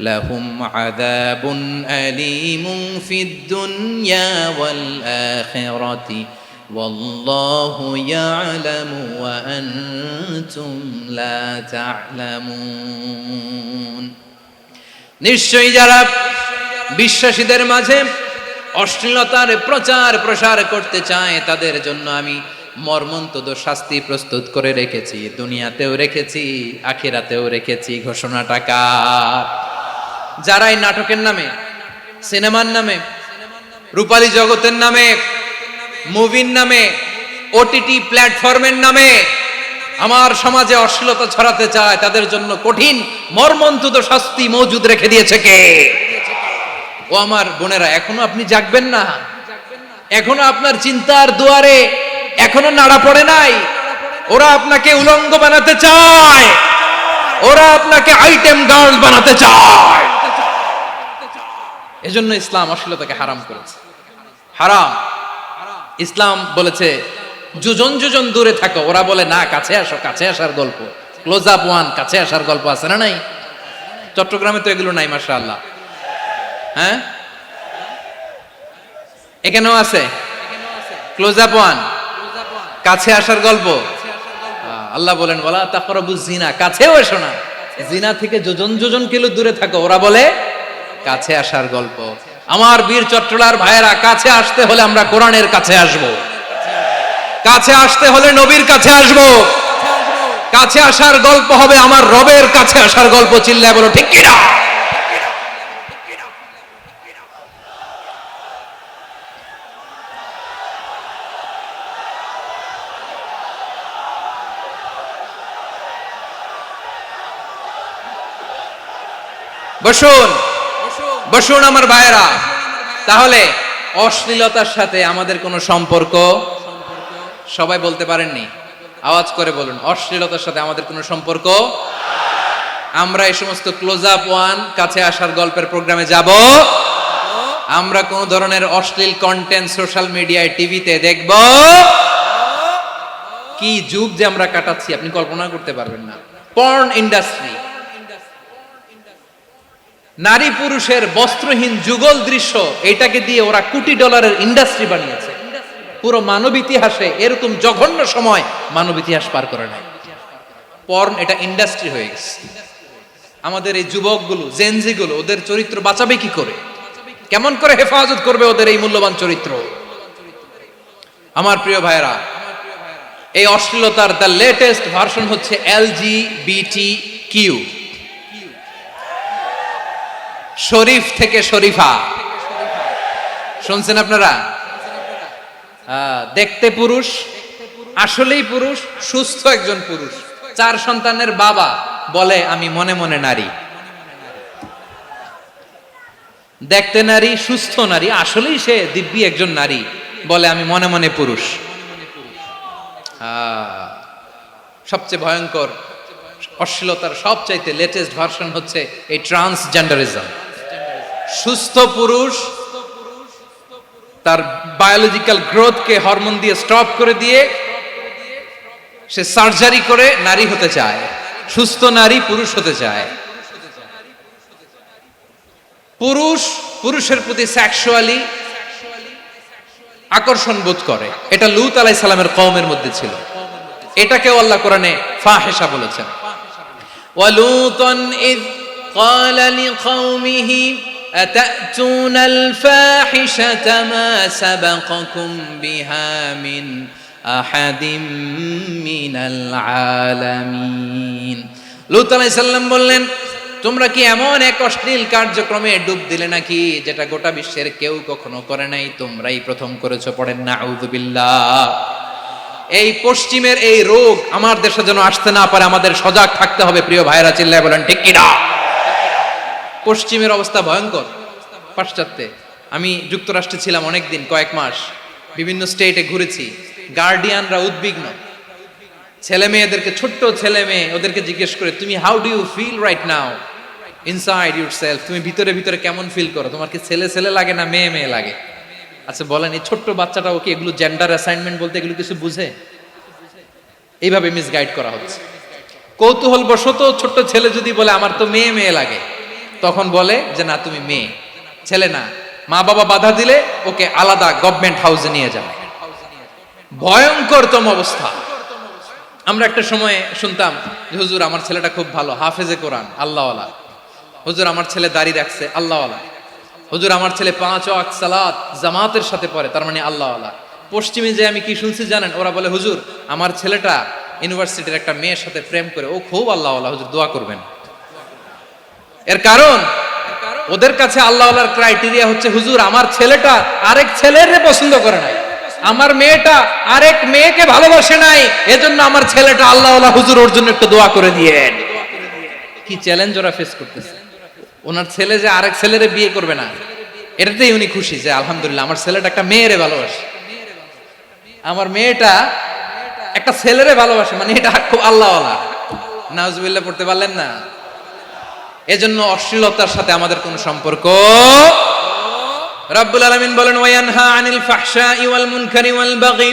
লাহুম আযাবুন আলীমুন ফিদ দুনিয়া ওয়াল আখিরাতি ওয়াল্লাহু ইয়ালামু ওয়া আনতুম লা তা'লামুন। নিশ্চয়ই যারা বিশ্বাসীদের মাঝে অশ্লীলতার প্রচার প্রসার করতে চায় তাদের জন্য আমি মর্মন্তুদ শাস্তি প্রস্তুত করে রেখেছি, দুনিয়াতেও রেখেছি, আখিরাতেও রেখেছি। ঘোষণাটা কার? যারাই নাটকের নামে, সিনেমার নামে, রূপালী জগতের নামে, মুভির নামে, ওটিটি প্ল্যাটফর্মের নামে আমার সমাজে অশ্লীলতা ছড়াতে চায় তাদের জন্য কঠিন মর্মন্তুদ শাস্তি মজুদ রেখে দিয়েছে কে? ও আমার বোনেরা, এখনো আপনি জাগবেন না? এখনো আপনার চিন্তার দুয়ারে এখনো নাড়া পড়ে নাই? ওরা আপনাকে উলঙ্গ বানাতে চায়, ওরা আপনাকে আইটেম গার্ল বানাতে চায়। এজন্য ইসলাম অশ্লীলতাকে হারাম করেছে। হারাম। ইসলাম বলেছে যোজন যোজন দূরে থাকো, ওরা বলে না কাছে আসো, কাছে আসার গল্প, ক্লোজ আপ ওয়ান, কাছে আসার গল্প আছে না নাই? চট্টগ্রামে তো এগুলো নাই মাশাআল্লাহ। হ্যাঁ, এখানেও আছে ক্লোজ আপ ওয়ান, কাছে আসার গল্প। আল্লাহ বলেন ওয়ালা তাকরাবুজ জিনা, কাছেও এসো না, জিনা থেকে যোজন যোজন কিলো দূরে থাকো, ওরা বলে কাছে আসার গল্প। আমার বীর চট্টলার ভাইয়েরা, কাছে আসতে হলে আমরা কোরআনের কাছে আসব, কাছে আসতে হলে নবীর কাছে আসব, কাছে আসার গল্প হবে আমার রবের কাছে আসার গল্প। চিল্লায় বলো ঠিক কিনা? বসুন বসুন আমার ভাইয়েরা। তাহলে অশ্লীলতার সাথে আমাদের কোনো সম্পর্ক? সবাই বলতে পারেননি, আওয়াজ করে বলুন, অশ্লীলতার সাথে আমাদের কোনো সম্পর্ক? আমরা এই সমস্ত ক্লোজ আপ ওয়ান, কাছে আসার গল্পের প্রোগ্রামে যাব? আমরা কোন ধরনের অশ্লীল কন্টেন্ট সোশ্যাল মিডিয়ায়, টিভিতে দেখব? কি যুগ যে আমরা কাটাচ্ছি আপনি কল্পনা করতে পারবেন না। পর্ন ইন্ডাস্ট্রি, নারী পুরুষের বস্ত্রহীন যুগল দৃশ্য, এটাকে দিয়ে ওরা কোটি ডলারের ইন্ডাস্ট্রি বানিয়েছে। পুরো মানব ইতিহাসে এরকম জঘন্য সময় মানব ইতিহাস পার করে নাই। পর্ন এটা ইন্ডাস্ট্রি হয়ে গেছে। আমাদের এই যুবকগুলো, জেনজিগুলো, ওদের চরিত্র বাঁচাবে কি করে? কেমন করে হেফাজত করবে ওদের এই মূল্যবান চরিত্র? আমার প্রিয় ভাইয়েরা, এই অশ্লীলতার দ্য লেটেস্ট ভার্সন হচ্ছে LGBTQ, শরীফ থেকে শরীফা। শুনছেন আপনারা? দেখতে পুরুষ, আসলেই পুরুষ, সুস্থ একজন পুরুষ, 4 সন্তানের বাবা, বলে আমি মনে মনে নারী। দেখতে নারী, সুস্থ নারী, আসলেই সে দিব্যি একজন নারী, বলে আমি মনে মনে পুরুষ। সবচেয়ে ভয়ঙ্কর অশ্লীলতার সবচাইতে লেটেস্ট ভার্সন হচ্ছে এই ট্রান্সজেন্ডারিজম। সুস্থ পুরুষ তার বায়োলজিক্যাল গ্রোথকে হরমোন দিয়ে স্টপ করে দিয়ে সে সার্জারি করে নারী হতে চায়, সুস্থ নারী পুরুষ হতে চায়। পুরুষ পুরুষের প্রতি সেক্সুয়ালি আকর্ষণ বোধ করে, এটা লূত আলাইহিস সালামের কওমের মধ্যে ছিল। এটাকেও আল্লাহ কোরআনে ফাহিশা বলেছেন। ওয়ালুতান ইয ক্বালা লিকাওমিহি আতাতুনাল ফাহিশাতা মা সাবাকাকুম বিহা মিন আহাদিম মিনাল আলামিন। লূত আলাইহিস সালাম বললেন, তোমরা কি এমন এক অশ্লীল কার্যক্রমে ডুব দিলে নাকি যেটা গোটা বিশ্বের কেউ কখনো করে নাই, তোমরাই প্রথম করেছো। পড়েন নাউযুবিল্লাহ। এই পশ্চিমের এই রোগ আমার দেশে যেন আসতে না পারে, আমাদের সজাগ থাকতে হবে। প্রিয় ভাইরা, চিল্লায় বলেন ঠিক কিনা? পশ্চিমের অবস্থা ভয়ঙ্কর। পাশ্চাত্যে, আমি যুক্তরাষ্ট্রে ছিলাম অনেকদিন, কয়েক মাস, বিভিন্ন স্টেটে ঘুরেছি। গার্ডিয়ানরা উদ্বিগ্ন, ছেলে মেয়েদেরকে, ছোট্ট ছেলে মেয়ে, ওদেরকে জিজ্ঞেস করে তুমি how do you feel right now inside yourself, তুমি ভিতরে ভিতরে কেমন ফিল করো, তোমার কি ছেলে ছেলে লাগে না মেয়ে মেয়ে লাগে? আচ্ছা বলেন, এই ছোট্ট বাচ্চাটা ওকে এগুলো জেন্ডার অ্যাসাইনমেন্ট বলতে এগুলো কিছু বুঝে? এইভাবে মিসগাইড করা হচ্ছে। কৌতূহল বশত ছোট্ট ছেলে যদি বলে আমার তো মেয়ে মেয়ে লাগে, তখন বলে যে না তুমি মেয়ে, ছেলে না। মা বাবা বাধা দিলে ওকে আলাদা গভর্নমেন্ট হাউসে নিয়ে যাবে। ভয়ঙ্করতম অবস্থা। আমরা একটা সময় শুনতাম যে হুজুর আমার ছেলেটা খুব ভালো, হাফেজে কোরআন, আল্লাহওয়ালা। হুজুর আমার ছেলে দাড়ি রাখছে, আল্লাহওয়ালা। হুজুর আমার ছেলে 5 ওয়াক্ত সালাত জামাতের সাথে পড়ে, তার মানে আল্লাহওয়ালা। পশ্চিমে যে আমি কি শুনছি জানেন? ওরা বলে হুজুর আমার ছেলেটা ইউনিভার্সিটির একটা মেয়ের সাথে প্রেম করে, ও খুব আল্লাহওয়ালা, হুজুর দোয়া করবেন। এর কারণ ওদের কাছে আল্লাহওয়ালার ক্রাইটেরিয়া হচ্ছে হুজুর আমার ছেলেটা আরেক ছেলের পছন্দ করে নাই, আমার মেয়েটা আরেক মেয়েকে ভালোবাসে নাই, এজন্য আমার ছেলেটা আল্লাহওয়ালা, হুজুর ওর জন্য একটু দোয়া করে দিয়েন। কি চ্যালেঞ্জ ওরা ফেস করতেছে। ওনার ছেলে যে আরেক ছেলেরে বিয়ে করবে না, এটাতেই উনি খুশি যে আলহামদুলিল্লাহ আমার ছেলেটা একটা মেয়েরে ভালোবাসে, আমার মেয়েটা একটা ছেলেরে ভালোবাসে, মানে এটা খুব আল্লাহওয়ালা। নাউজুবিল্লাহ পড়তে পারলেন না? এজন্য অশ্লীলতার সাথে আমাদের কোনো সম্পর্ক। রব্বুল আলামিন বলেন ওয়ায়ানহা আনিল ফাহশাই ওয়াল মুনকারি ওয়াল বাগি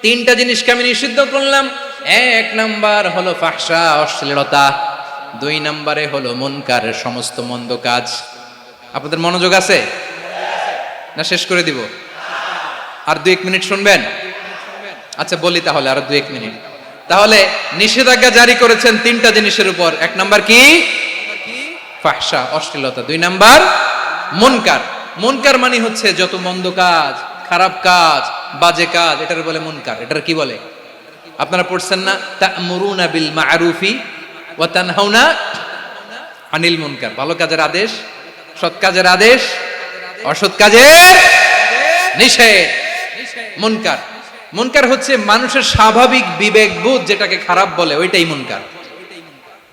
তিনটা জিনিসকে আমি নিষিদ্ধ করলাম। এক নাম্বার হলো ফাহশা, অশ্লীলতা। দুই নম্বরে হলো মুনকার, সমস্ত মন্দ কাজ। আপনাদের মনোযোগ আছে না? শেষ করে দিব? আর 2-1 মিনিট শুনবেন? আচ্ছা বলি তাহলে, আর 2-1 মিনিট। তাহলে নিষেধাজ্ঞা জারি করেছেন তিনটা জিনিসের উপর। এক নাম্বার কি? ফাহশা, অশ্লীলতা। দুই নাম্বার মুনকার। মুনকার মানে হচ্ছে যত মন্দ কাজ, খারাপ কাজ, বাজে কাজ, এটার বলে মুনকার। এটার কি বলে? আপনারা পড়ছেন না, তা'মুরুনা বিল মা'রুফি ওয়া তানহাউনা আনিল মুনকার। ভালো কাজের আদেশ, সৎ কাজের আদেশ, অসৎ কাজের নিষেধ। মুনকার, মুনকার হচ্ছে মানুষের স্বাভাবিক বিবেকবোধ যেটাকে খারাপ বলে, ওইটাই মুনকার।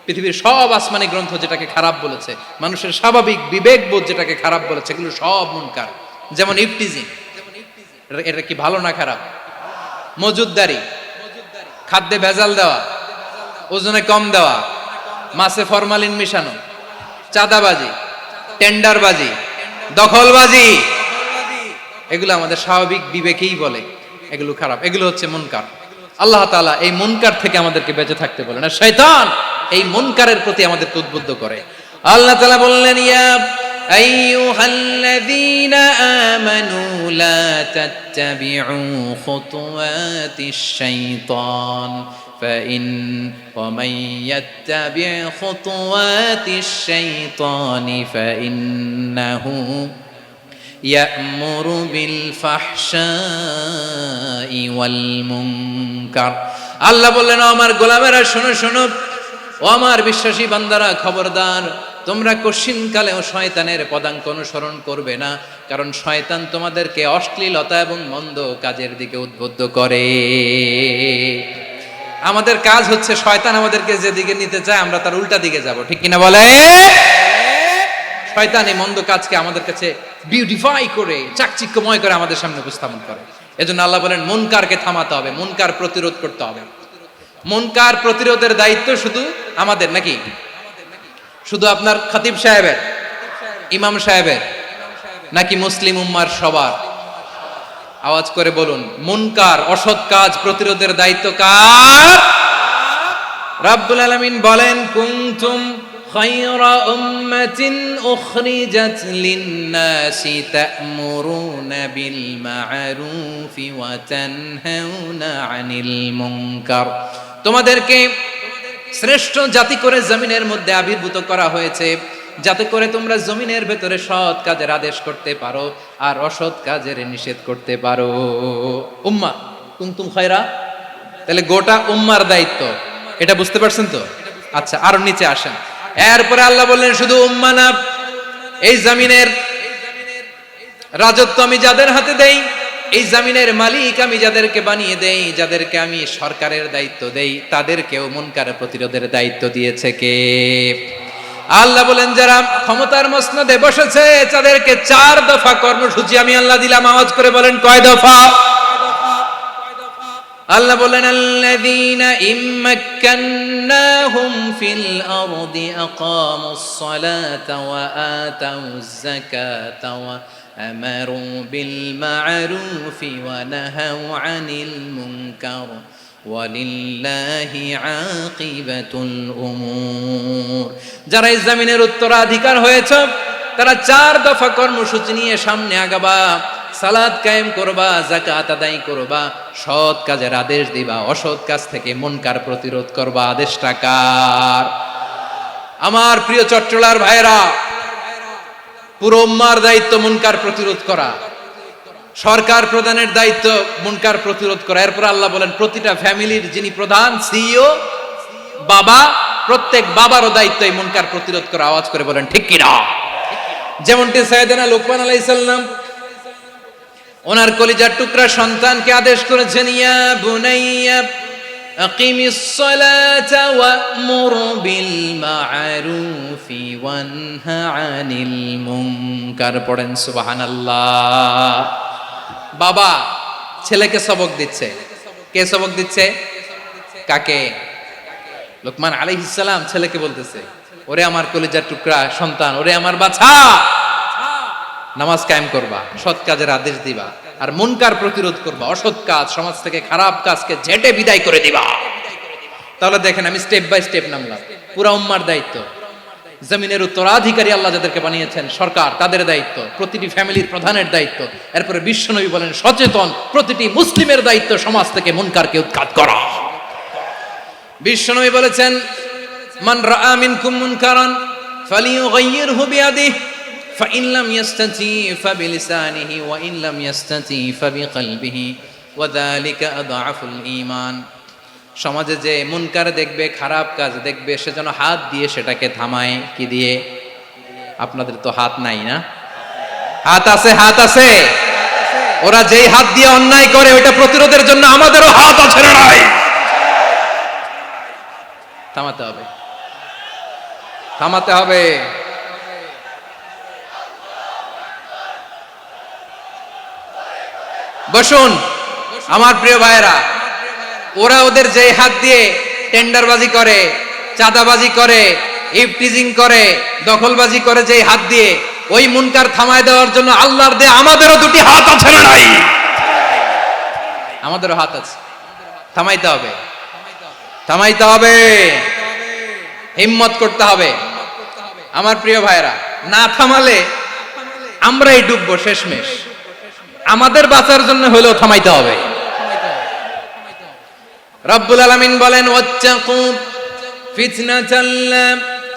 পৃথিবীর সব আসমানি গ্রন্থ যেটাকে খারাপ বলেছে, মানুষের স্বাভাবিক বিবেকবোধ যেটাকে খারাপ বলেছে, এগুলো সব মুনকার। যেমন ইফটিজিং, এটা কি ভালো না খারাপ? মজুদদারি, খাদ্যে ভেজাল দেওয়া, ওজনে কম দেওয়া, মাছে ফরমালিন মিশানো, চাঁদাবাজি, টেন্ডারবাজি, দখলবাজি, এগুলো আমাদের স্বাভাবিক বিবেকেই বলে এগুলো খারাপ, এগুলো হচ্ছে মুনকার। আল্লাহ তাআলা এই মুনকার থেকে আমাদেরকে বেঁচে থাকতে বলেন, আর শয়তান এই মুনকারের প্রতি আমাদেরকে উদ্বুদ্ধ করে। আল্লাহ তাআলা বললেন, ইয়া আইয়ুহাল্লাযীনা আমানু লা তাত্তাবিউ খুতুওয়াতিশ শাইতান ومن يتبع خطوات الشيطان فإنه يأمر بالفحشاء والمنكر। আল্লাহ বললেন, আমার গোলামেরা শোনো শোনো, ও আমার বিশ্বাসী বান্দারা খবরদার, তোমরা কশিনকালেও শয়তানের পদাঙ্ক অনুসরণ করবে না, কারণ শয়তান তোমাদেরকে অশ্লীলতা এবং মন্দ কাজের দিকে উদ্বুদ্ধ করে। আমাদের কাজ হচ্ছে শয়তান আমাদেরকে যেদিকে নিতে চায় আমরা তার উল্টা দিকে যাব, ঠিক কিনা বলে? শয়তান এই মন্দ কাজকে আমাদের কাছে বিউটিফাই করে, চাকচিক্যময় করে আমাদের সামনে উপস্থাপন করে। এজন্য আল্লাহ বলেন, মুনকারকে থামাতে হবে, মুনকার প্রতিরোধ করতে হবে। মুনকার প্রতিরোধের দায়িত্ব শুধু আমাদের নাকি? শুধু আপনার খতিব সাহেবের, ইমাম সাহেবের, নাকি মুসলিম উম্মার সবার? আওয়াজ করে বলুন, মুনকার, অসৎ কাজ প্রতিরোধের দায়িত্ব কার? রাব্বুল আলামিন বলেন, কুনতুম খায়রা উম্মাতিন উখরিজাত লিন-নাসি তা'মুরুনা বিল মা'রুফি ওয়া তানহাউনা আনিল মুনকার। তোমাদেরকে শ্রেষ্ঠ জাতি করে জমিনের মধ্যে আবির্ভূত করা হয়েছে, যাতে করে তোমরা জমিনের ভেতরে সৎ কাজের আদেশ করতে পারো আর অসৎ কাজের নিষেধ করতে পারো। উম্মাহ কুনতুম খায়রা, তাহলে গোটা উম্মার দায়িত্ব, এটা বুঝতে পারছেন তো? আচ্ছা, আরো নিচে আসেন। এরপরে আল্লাহ বললেন, শুধু উম্মাহ না, এই জমিনের রাজত্ব আমি যাদের হাতে দেই, এই জমিনের মালিক আমি যাদেরকে বানিয়ে দেই, যাদেরকে আমি সরকারের দায়িত্ব দেই, তাদেরকেও মুনকার প্রতিরোধের দায়িত্ব দিয়েছে কে? আল্লাহ বলেন, যারা ক্ষমতার মসনদে বসেছে তাদেরকে 4 দফা কর্মসূচি আমি আল্লাহ দিলাম। আওয়াজ করে বলেন, কয় দফা? আল্লাহ বলেন, আল্লাযীনা ইম্মাক্কান্নাহুম ফিল আরদি আকামুস সালাতা ওয়া আতাউয যাকাতা ওয়া আমারু বিল মা'রুফি ওয়া নাহাউ আনিল মুনকার ওয়ালিল্লাহি আকিবাতুল উমুর। যারা এই জমিনের উত্তরাধিকার হয়েছে তারা 4 দফা কর্মসূচি নিয়ে সামনে আগাবা। সালাত কায়েম করবা, যাকাত আদায় করবা, সৎ কাজের আদেশ দিবা, অসৎ কাজ থেকে মুনকার প্রতিরোধ করবা। আদেশটা কার? আমার প্রিয় চট্টলার ভাইরা, পুরো উম্মার দায়িত্ব মুনকার প্রতিরোধ করা, সরকার প্রধানের দায়িত্ব মুনকার প্রতিরোধ করা। এরপর আল্লাহ বলেন, প্রতিটা ফ্যামিলির যিনি প্রধান, সিইও, বাবা, প্রত্যেক বাবারও দায়িত্ব এই মুনকার প্রতিরোধ করা। আওয়াজ করে বলেন, ঠিক কিনা? যেমনটি সাইয়েদনা লোকমান আলাইহিস সালাম ওনার কলিজার টুকরা সন্তানকে আদেশ করেছেন, ইয়া বুনাইয়া আকিমিস সালাতা ওয়া'মুর বিল মা'রুফি ওয়ানহা আনিল মুনকার। পড়েন সুবহানাল্লাহ। বাবা ছেলেকে সবক দিচ্ছে। কে সবক দিচ্ছে? কাকে? লোকমান আলাইহিস সালাম ছেলেকে বলতেছে, ওরে আমার কলিজার টুকরা সন্তান, ওরে আমার বাছা, নামাজ কায়েম করবা, সৎ কাজের আদেশ দিবা, আর মুনকার প্রতিরোধ করবা, অসৎ কাজ, সমাজ থেকে খারাপ কাজকে ঝেঁটে বিদায় করে দিবা। তাহলে দেখেন আমি স্টেপ বাই স্টেপ নামলাম। পুরা উম্মার দায়িত্ব, জমিনের উত্তরাধিকারী আল্লাহ যাদেরকে বানিয়েছেন সরকার, তাদের দায়িত্ব, প্রতিটি ফ্যামিলির প্রধানের দায়িত্ব। এরপরে বিশ্বনবী বলেন সচেতন প্রতিটি মুসলিমের দায়িত্ব সমাজ থেকে মুনকারকে উৎখাত করা। বিশ্বনবী বলেছেন মান রাআ মিনকুম মুনকারান ফালিয়ুগাইয়িরহু বিয়াদিহি ফাইন লাম ইয়াস্তাতি ফাবিলিসানিহি ওয়া ইন লাম ইয়াস্তাতি ফাবিকলবিহি ওয়া যালিকা আযআফুল ঈমান। সমাজে যে মুনকার দেখবে, খারাপ কাজ দেখবে, সে যেন হাত দিয়ে সেটাকে থামায়। কি দিয়ে? আপনাদের তো হাত নাই না? হাত আছে, হাত আছে। ওরা যেই হাত দিয়ে অন্যায় করে ওইটা প্রতিরোধের জন্য আমাদেরও হাত আছে না নাই? থামাতে হবে, থামাতে হবে। বসুন আমার প্রিয় ভাইয়েরা, ওরা ওদের যে হাত দিয়ে টেন্ডারবাজি করে, চাঁদাবাজি করে, ইফটিজিং করে, দখলবাজি করে, যে হাত দিয়ে, ওই মুনকার থামায় দেওয়ার জন্য আল্লাহর দেয়া আমাদেরও দুটি হাত আছে না নাই? আমাদেরও হাত আছে, থামাইতে হবে, থামাইতে হবে, হিম্মত করতে হবে। আমার প্রিয় ভাইয়েরা, না থামালে আমরাই ডুববো শেষমেশ। আমাদের বাঁচার জন্য হলেও থামাইতে হবে। রব্বুল আলামিন বলেন ওয়াত্তাকু ফিতনাতাল লা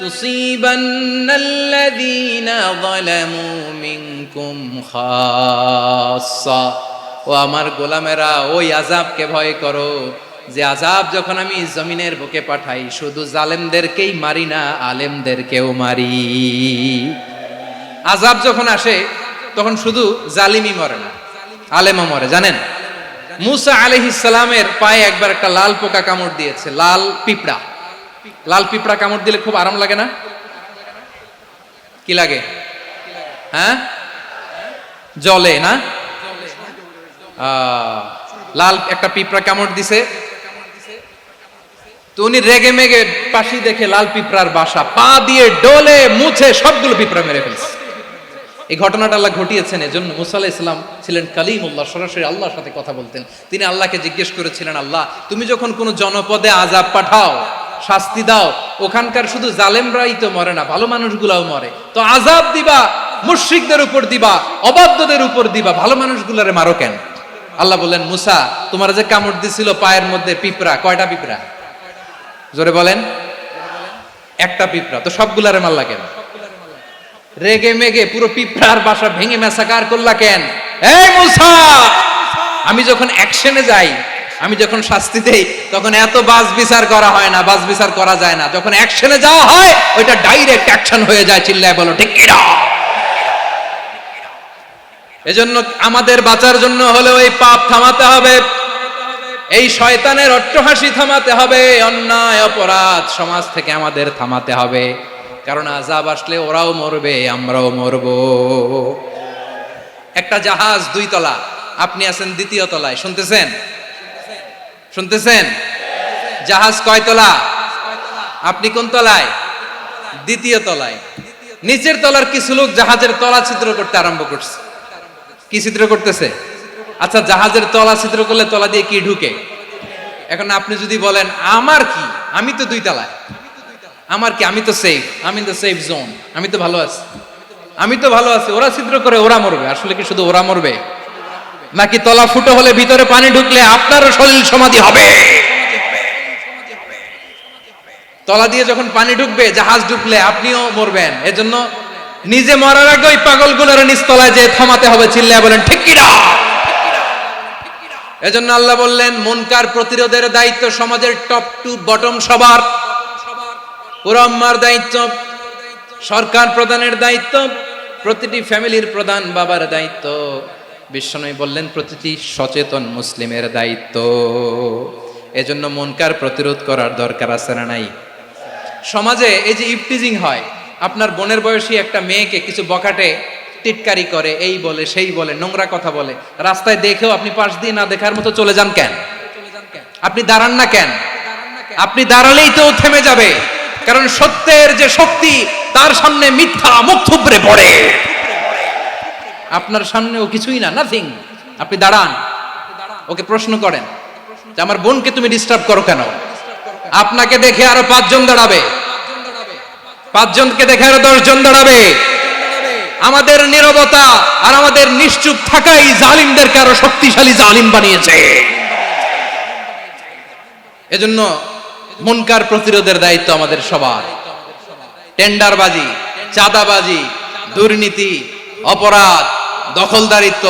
তুসিবান্নাল্লাযীনা যালামু মিনকুম খাসসা। ও আমার গোলামেরা, ওই আযাবকে ভয় করো যে আযাব যখন আমি জমিনের বুকে পাঠাই শুধু জালেমদেরকেই মারি না, আলেমদেরকেও মারি। আযাব যখন আসে তখন শুধু জালিমই মরে না, আলেমও মরে। জানেন মুসা আলাইহিস সালামের পায়ে একবার একটা লাল পোকা কামড় দিয়েছে, লাল পিঁপড়া। লাল পিঁপড়া কামড় দিলে খুব আরাম লাগে না? কি লাগে? হ্যাঁ, জলে না? লাল একটা পিঁপড়া কামড় দিছে, তো উনি রেগে মেগে পাশি দেখে লাল পিঁপড়ার বাসা, পা দিয়ে ডলে মুছে সবগুলো পিঁপড়া মেরে ফেলছে। এই ঘটনাটা আল্লাহ ঘটিয়েছেন এজন্য মুসা আলাইহিস সালাম ছিলেন কালিমুল্লাহ, সরাসরি আল্লাহর সাথে কথা বলতেন। তিনি আল্লাহকে জিজ্ঞেস করেছিলেন, আল্লাহ তুমি যখন কোনো জনপদে আযাব পাঠাও, শাস্তি দাও, ওখানকার শুধু জালেমরাই তো মরে না, ভালো মানুষগুলাও মরে, তো আযাব দিবা মুশরিকদের উপর দিবা, অবাধ্যদের উপর দিবা, ভালো মানুষগুলারে মারো কেন? আল্লাহ বললেন, মুসা তোমার যে কামড় দিছিল পায়ের মধ্যে পিঁপড়া, কয়টা পিঁপড়া? জোরে বলেন। একটা পিঁপড়া, তো সবগুলারে মারলা কেন? রেগে মেগে পুরো পিঁপড়ার বাসা ভেঙে ম্যাসাকার করলা কেন? এই মুসা, আমি যখন অ্যাকশনে যাই, আমি যখন শাস্তি দেই, তখন এত বাস বিচার করা হয় না, বাস বিচার করা যায় না। যখন অ্যাকশনে যাওয়া হয় ওইটা ডাইরেক্ট অ্যাকশন হয়ে যায়। চিল্লায় বলো ঠিক কি না? এজন্য আমাদের বাঁচার জন্য হলেও এই পাপ থামাতে হবে, এই শয়তানের অট্টহাসি থামাতে হবে, অন্যায় অপরাধ সমাজ থেকে আমাদের থামাতে হবে। কারণ আযাব আসলে ওরাও মরবে, আমরাও মরব। একটা জাহাজ 2 তলা, আপনি আছেন 2য় তলায়, শুনতেছেন? শুনতেছেন? জাহাজ কয় তলা? আপনি কোন তলায়? 2য় তলায়। নিচের তলার কিছু লোক জাহাজের তলা ছিদ্র করতে আরম্ভ করছে। কি ছিদ্র করতেছে? আচ্ছা, জাহাজের তলা ছিদ্র করলে তলা দিয়ে কি ঢুকে? এখন আপনি যদি বলেন আমার কি, আমি তো 2 তলায়, আমার কি, আমি তো সেফ, আমি তো সেফ জোন, আমি তো ভালো আছি, আমি তো ভালো আছি, ওরা ছিদ্র করে ওরা মরবে। আসলে কি শুধু ওরা মরবে, নাকি তলা ফুটো হলে ভিতরে পানি ঢুকলে আপনারও শরীর সমাধি হবে? তলা দিয়ে যখন পানি ঢুকবে, জাহাজ ঢুকলে আপনিও মরবেন। এজন্য নিজে মরার আগে ওই পাগলগুলোর নিচতলায় যে থামাতে হবে। চিল্লায় বলেন ঠিক কি না? এজন্য আল্লাহ বললেন মুনকার প্রতিরোধের দায়িত্ব সমাজের টপ টু বটম সবার। পুরো উম্মার দায়িত্ব, সরকার প্রধানের দায়িত্ব, প্রতিটি ফ্যামিলির প্রধান বাবার দায়িত্ব। বিশ্বনবী বললেন প্রতিটি সচেতন মুসলিমের দায়িত্ব। এজন্য মুনকার প্রতিরোধ করার দরকার আছে না নাই? সমাজে এই যে ইফটিজিং হয়, আপনার বোনের বয়সী একটা মেয়েকে কিছু বকাটে টিটকারি করে, এই বলে সেই বলে, নোংরা কথা বলে, রাস্তায় দেখেও আপনি পাশ দিয়ে না দেখার মতো চলে যান কেন? আপনি দাঁড়ান না কেন? আপনি দাঁড়ালেই তো থেমে যাবে, কারণ সত্যের যে শক্তি তার সামনে মিথ্যা মুখ থুবড়ে পড়ে। আপনার সামনেও কিছুই না, নাথিং। আপনি দাঁড়ান, ওকে প্রশ্ন করেন যে আমার বোনকে তুমি ডিস্টার্ব করো কেন? আপনাকে দেখে আরো 5 জন দাঁড়াবে, 5 জনকে দেখে আরো 10 জন দাঁড়াবে। আমাদের নীরবতা আর আমাদের নিশ্চুপ থাকাই জালিমদেরকে আরো শক্তিশালী জালিম বানিয়েছে। এজন্য মুনকার প্রতিরোধের দায়িত্ব আমাদের সবার। টেন্ডারবাজি, চাঁদাবাজি, দুর্নীতি, অপরাধ, দখলদারিত্ব,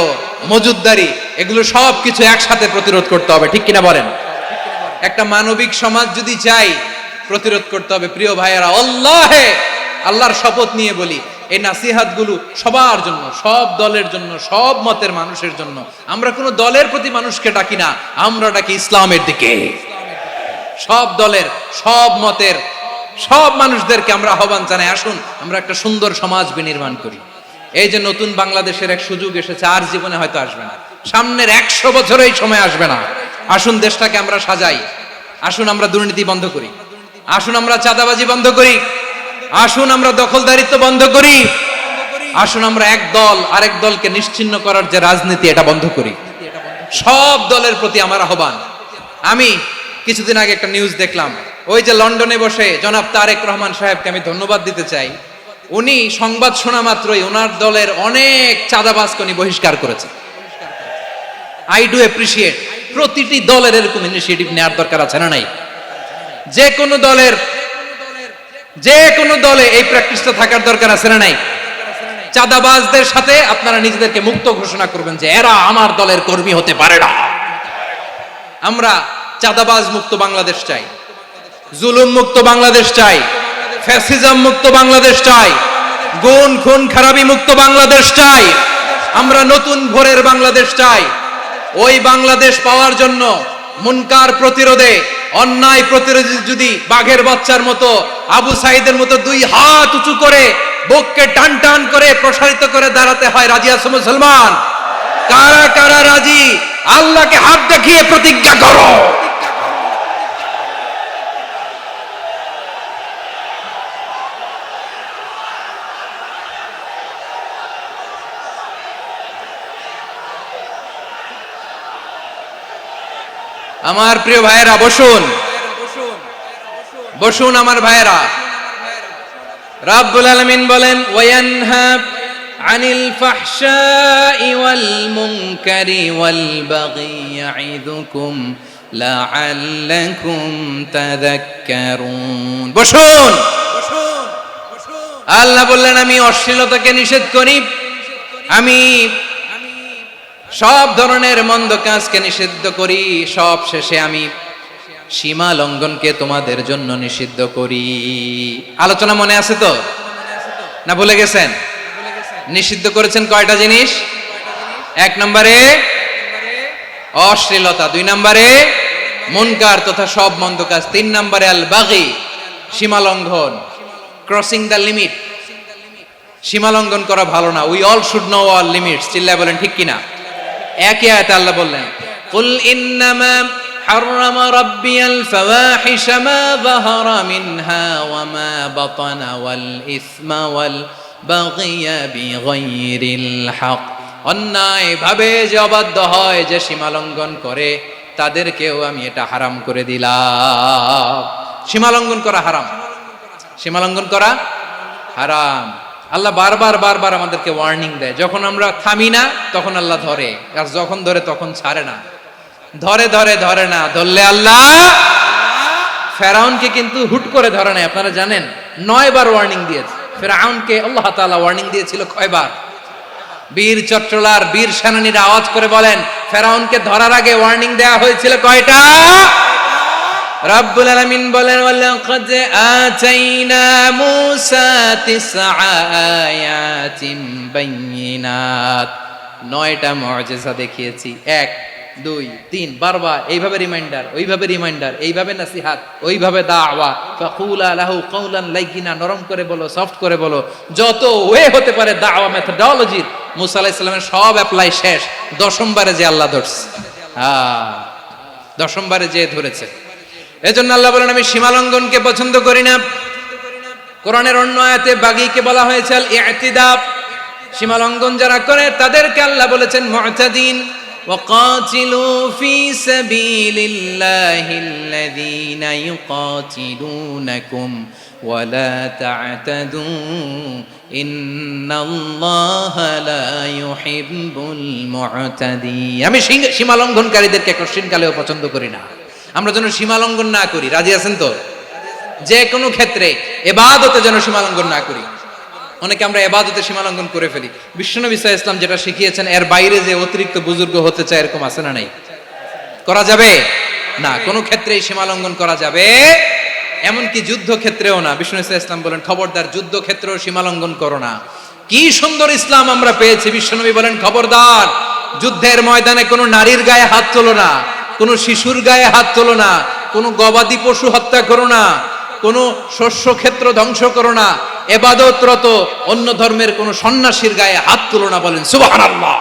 মজুদদারি, এগুলো সব কিছু একসাথে প্রতিরোধ করতে হবে, ঠিক কিনা বলেন? একটা মানবিক সমাজ যদি চাই, প্রতিরোধ করতে হবে। প্রিয় ভাইয়েরা, আল্লাহর শপথ নিয়ে বলি, এই নাসিহাতগুলো সবার জন্য, সব দলের জন্য, সব মতের মানুষের জন্য। আমরা কোনো দলের প্রতি মানুষকে ডাকি না, আমরা ডাকি ইসলামের দিকে। সব দলের, সব মতের, সব মানুষদেরকে আমরা আহ্বান জানাই, আসুন আমরা একটা সুন্দর সমাজ বিনির্মাণ করি। এই যে নতুন বাংলাদেশের এক সুযোগ এসেছে, আর জীবনে হয়তো আসবে না, সামনের 100 বছর এই সময় আসবে না। আসুন দেশটাকে আমরা সাজাই, আসুন আমরা দুর্নীতি বন্ধ করি, আসুন আমরা চাঁদাবাজি বন্ধ করি, আসুন আমরা দখলদারিত্ব বন্ধ করি, আসুন আমরা এক দল আরেক দলকে নিশ্চিহ্ন করার যে রাজনীতি, এটা বন্ধ করি। সব দলের প্রতি আমার আহ্বান। আমি কিছুদিন আগে একটা নিউজ দেখলাম, ওই যে লন্ডনে বসে জনাব তারেক রহমান সাহেবকে আমি ধন্যবাদ দিতে চাই। উনি সংবাদ শোনা মাত্রই ওনার দলের অনেক চাঁদাবাজকে উনি বহিষ্কার করেছে। I do appreciate. প্রতিটি দলের এরকম ইনিশিয়েটিভ নেওয়ার দরকার আছে না নাই? যে কোনো দলে এই প্র্যাকটিসটা থাকার দরকার আছে না নাই? চাঁদাবাজদের সাথে আপনারা নিজেদেরকে মুক্ত ঘোষণা করবেন যে এরা আমার দলের কর্মী হতে পারে না। আমরা চাঁদাবাজ মুক্ত বাংলাদেশ চাই, জুলুম মুক্ত বাংলাদেশ চাই, ফ্যাসিজম মুক্ত বাংলাদেশ চাই, গুণ খুন খারাপি মুক্ত বাংলাদেশ চাই। আমরা নতুন ভোরের বাংলাদেশ চাই। ওই বাংলাদেশ পাওয়ার জন্য মুনকার প্রতিরোধে, অন্যায় প্রতিরোধে যদি বাঘের বাচ্চার মতো, আবু সাইদের মতো 2 হাত উঁচু করে, বুককে টান টান করে প্রসারিত করে দাঁড়াতে হয়, রাজি আছো মুসলমান? কারা কারা রাজি? আল্লাহকে হাত দেখিয়ে প্রতিজ্ঞা করো। আমার প্রিয় ভাইয়েরা, বসুন বসুন আমার ভাইয়েরা। রাব্বুল আলামিন বলেন, ওয়ায়ানহা আনিল ফাহশাই ওয়াল মুনকারি ওয়াল বাগি ইয়াইদুকুম লাআল্লাকুম তাযাক্কারুন। বসুন। আল্লাহ বললেন, আমি অশ্লীলতাকে নিষেধ করি, আমি সব ধরনের মন্দ কাজকে নিষিদ্ধ করি, সব শেষে আমি সীমা লঙ্ঘনকে তোমাদের জন্য নিষিদ্ধ করি। আলোচনা মনে আছে তো, না ভুলে গেছেন? নিষিদ্ধ করেছেন কয়টা জিনিস? 1 নম্বরে অশ্লীলতা, 2 নম্বরে মুনকার তথা সব মন্দ কাজ, 3 নম্বরে আল বাগি, সীমা লঙ্ঘন, ক্রসিং দ্য লিমিট। সীমা লঙ্ঘন করা ভালো না। We all should know our limits. চিল্লায় বলেন ঠিক কিনা? একই আয়াতে আল্লাহ বললেন, কুল ইন্নামা হাররামা রাব্বিয়াল ফাওয়াহিশা মা যাহারা মিনহা ওয়া মা বাতানা ওয়াল ইসমা ওয়াল বাগিয়া বিগাইরিল হক। অন্যায় ভাবে যে অবাধ্য হয়, যে সীমা লঙ্ঘন করে, তাদেরকেও আমি এটা হারাম করে দিলাম। সীমা লঙ্ঘন করা হারাম, সীমা লঙ্ঘন করা হারাম। আল্লাহ বারবার আমাদেরকে ওয়ার্নিং দেয়। যখন আমরা থামি না তখন আল্লাহ ধরে, আর যখন ধরে তখন ছাড়ে না। ধরে না, ধরলে আল্লাহ। ফেরাউনকে কিন্তু হুট করে ধরে নাই, আপনারা জানেন 9 বার ওয়ার্নিং দিয়েছে। ফেরাউনকে আল্লাহ তাআলা ওয়ার্নিং দিয়েছিল কয়বার? বীর চট্টলার বীর সেনানীরা আওয়াজ করে বলেন, ফেরাউনকে ধরার আগে ওয়ার্নিং দেয়া হয়েছিল কয়টা? রাব্বুল আলামিন বলেন, ওয়ালাকাদ আতাইনা মূসা 9 আয়াতিন বাইয়িনাত। 9টা মুআজিজা দেখিয়েছি। 1 2 3 বারবার এইভাবে রিমাইন্ডার, ওইভাবে রিমাইন্ডার, এইভাবে নসিহাত, ওইভাবে দাওয়া। ফাকুলা লাহু কাওলান লাইয়িনা, নরম করে বলো, সফট করে বলো, যত ওয়ে হতে পারে দাওয়া মেথডোলজি। মূসা আলাইহিস সালামের সব অ্যাপ্লাই শেষ। 10ম বারে যে আল্লাহ ধরছে, 10ম বারে যে ধরেছে। এজন্য আল্লাহ বলেন, আমি সীমা লঙ্ঘনকে পছন্দ করি না। কোরআনের অন্য আয়াতে বাগীকে বলা হয়েছে আল ইতিদা। সীমা লঙ্ঘন যারা করে তাদেরকে আল্লাহ বলেছেন মুতাদিন। وقاتلوا في سبيل الله الذين يقاتلونكم ولا تعتدوا إن الله لا يحب المعتدين। আমি সীমা লঙ্ঘনকারীদেরকে কোশ্চিনকালেও পছন্দ করি না। আমরা যেন সীমা লঙ্ঘন না করি। রাজি আছেন তো? যে কোনো ক্ষেত্রে ইবাদতে যেন সীমা লঙ্ঘন না করি। অনেকে আমরা ইবাদতে সীমা লঙ্ঘন করে ফেলি। বিশ্বনবী সাল্লাল্লাহু আলাইহি ওয়াসাল্লাম যেটা শিখিয়েছেন এর বাইরে যে অতিরিক্ত বুজুর্গ হতে চায় এরকম আছে না নাই? করা যাবে না, কোনো ক্ষেত্রেই সীমা লঙ্ঘন করা যাবে, এমনকি যুদ্ধ ক্ষেত্রেও না। বিশ্বনবী সাল্লাল্লাহু আলাইহি ওয়াসাল্লাম বলেন খবরদার যুদ্ধ ক্ষেত্রেও সীমা লঙ্ঘন করো না। কি সুন্দর ইসলাম আমরা পেয়েছি। বিশ্বনবী বলেন খবরদার যুদ্ধের ময়দানে কোনো নারীর গায়ে হাত তোলো না, কোনো শিশুর গায়ে হাত তোলো না, কোনো গবাদি পশু হত্যা করো না, কোনো শস্য ক্ষেত্র ধ্বংস করো না, ইবাদতরত অন্য ধর্মের কোনো সন্ন্যাসীর গায়ে হাত তুলো না। বলেন সুবহানাল্লাহ।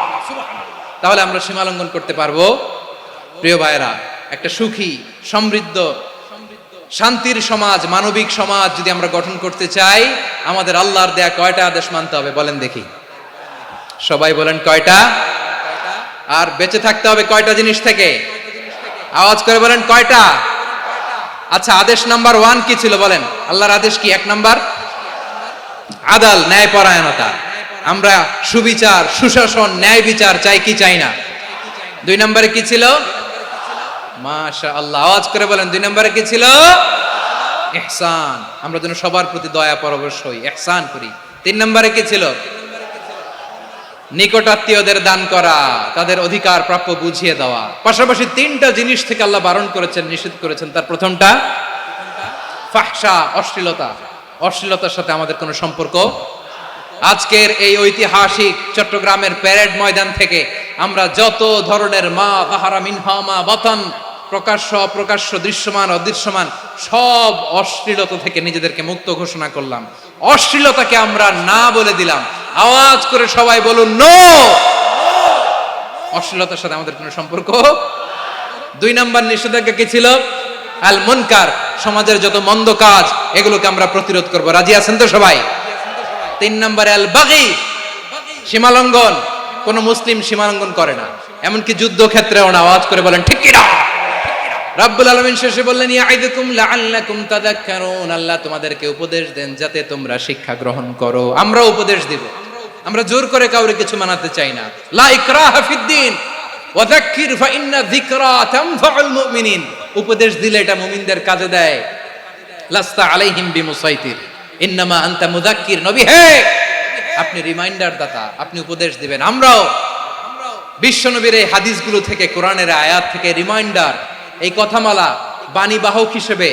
তাহলে আমরা সীমা লঙ্ঘন করতে পারবো? প্রিয় ভাইরা, একটা সুখী সমৃদ্ধ শান্তির সমাজ, মানবিক সমাজ যদি আমরা গঠন করতে চাই, আমাদের আল্লাহর দেয়া কয়টা আদেশ মানতে হবে বলেন দেখি? সবাই বলেন কয়টা? আর বেঁচে থাকতে হবে কয়টা জিনিস থেকে? আওয়াজ করে বলেন কয়টা? আচ্ছা, আদেশ নাম্বার 1 কি ছিল বলেন? আল্লাহর আদেশ কি? 1 নাম্বার আদাল, ন্যায়পরায়ণতা। আমরা সুবিচার, সুশাসন, ন্যায় বিচার চাই কি চাই না? 2 নম্বরে কি ছিল? মাশাআল্লাহ, আওয়াজ করে বলেন 2 নম্বরে কি ছিল? ইহসান। আমরা যেন সবার প্রতি দয়া পরবশ হই, ইহসান করি। 3 নম্বরে কি ছিল? নিকটাত্মীয়দের দান করা, তাদের অধিকার প্রাপ্য বুঝিয়ে দেওয়া। পাশাপাশি 3টা জিনিস থেকে আল্লাহ বারণ করেছেন, নিষেধ করেছেন। তার প্রথমটা ফাহশা, অশ্লীলতা। অশ্লীলতার সাথে আমাদের কোনো সম্পর্ক। আজকের এই ঐতিহাসিক চট্টগ্রামের প্যারেড ময়দান থেকে আমরা যত ধরনের মা বাহারা মিনহা মা বাতান, প্রকাশ্য অপ্রকাশ্য, দৃশ্যমান অদৃশ্যমান সব অশ্লীলতা থেকে নিজেদেরকে মুক্ত ঘোষণা করলাম। অশ্লীলতাকে আমরা না বলে দিলাম। আওয়াজ করে সবাই বলুন নো। অশ্লীলতার সাথে আমাদের কোনো সম্পর্ক। 2 নম্বর নিষেধাজ্ঞা কি ছিল? আল মুনকার, সমাজের যত মন্দ কাজ এগুলোকে আমরা প্রতিরোধ করব। রাজি আছেন তো সবাই? 3 নম্বরে আল বাগি, সীমালঙ্ঘন। কোন মুসলিম সীমালঙ্ঘন করে না, এমনকি যুদ্ধ ক্ষেত্রেও না। আওয়াজ করে বলেন ঠিক কি না? রাব্বুল আলামিন শেষে বললেন ইয়াইদুকুম লাআল্লাকুম তাযাক্কারুন। আল্লাহ তোমাদেরকে উপদেশ দেন যাতে তোমরা শিক্ষা গ্রহণ করো। আমরা উপদেশ দিব, আমরা জোর করে কাউরে কিছু মানাতে চাই না। লা ইকরাহা ফিদ্দিন ওয়া যাক্কির ফা ইন্না যিকরা তানফাউল মুমিনিন। উপদেশ দিলে এটা মুমিনদের কাজে দেয়। লাস্তা আলাইহিম বিমুসাইতির ইন্নামা আনতা মুযাক্কির। নবী হে, আপনি রিমাইন্ডার দাতা, আপনি উপদেশ দিবেন। আমরাও বিশ্বনবীর এই হাদিসগুলো থেকে, কোরআনের আয়াত থেকে রিমাইন্ডার, এই কথামালা বাণী বাহক হিসেবে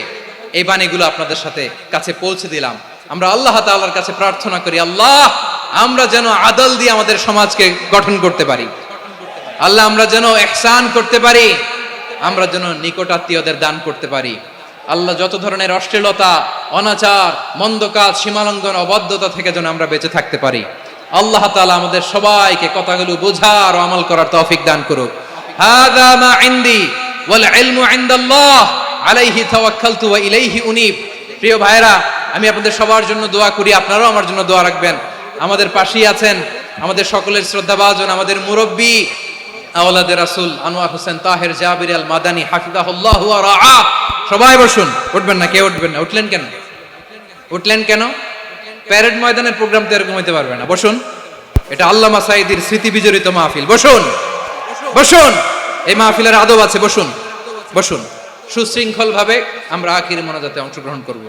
এই বাণীগুলো আপনাদের সাথে কাছে পৌঁছে দিলাম। আমরা আল্লাহ তাআলার কাছে প্রার্থনা করি, আল্লাহ আমরা যেন আদল দিয়ে আমাদের সমাজকে গঠন করতে পারি। আল্লাহ আমরা যেন ইহসান করতে পারি, আমরা যেন নিকটাত্মীয়দের দান করতে পারি। আল্লাহ যত ধরনের অশ্লীলতা, অনাচার, মন্দ কাজ, সীমালঙ্ঘন, অবাধ্যতা থেকে যেন আমরা বেঁচে থাকতে পারি। আল্লাহ তাআলা আমাদের সবাইকে কথাগুলো বোঝার ও আমল করার তৌফিক দান করুক। হাযা মা ইনদি ওয়াল ইলমু ইনদাল্লাহ আলাইহি তাওয়াক্কালতু ওয়া ইলাইহি উনীব। প্রিয় ভাইরা, আমি আপনাদের সবার জন্য দোয়া করি, আপনারাও আমার জন্য দোয়া রাখবেন। আমাদের পাশেই আছেন আমাদের সকলের শ্রদ্ধাভাজন, আমাদের মুরব্বী আওলাদে রাসূল আনোয়ার হোসেন তাহের জাবির আল মাদানী হাফিজাহুল্লাহ ওয়া রাআ। সবাই বসুন। উঠবেন না? কেউ উঠবেন না? উঠলেন কেন? উঠলেন কেন? প্যারেড ময়দানের প্রোগ্রাম তো এরকম হইতে পারবে না। বসুন, এটা আল্লামা সাঈদীর স্মৃতি বিজড়িত মাহফিল। বসুন, বসুন, এই মাহফিলের আদব আছে। বসুন, বসুন। সুশৃঙ্খল ভাবে আমরা আখির মোনাজাতে অংশগ্রহণ করব।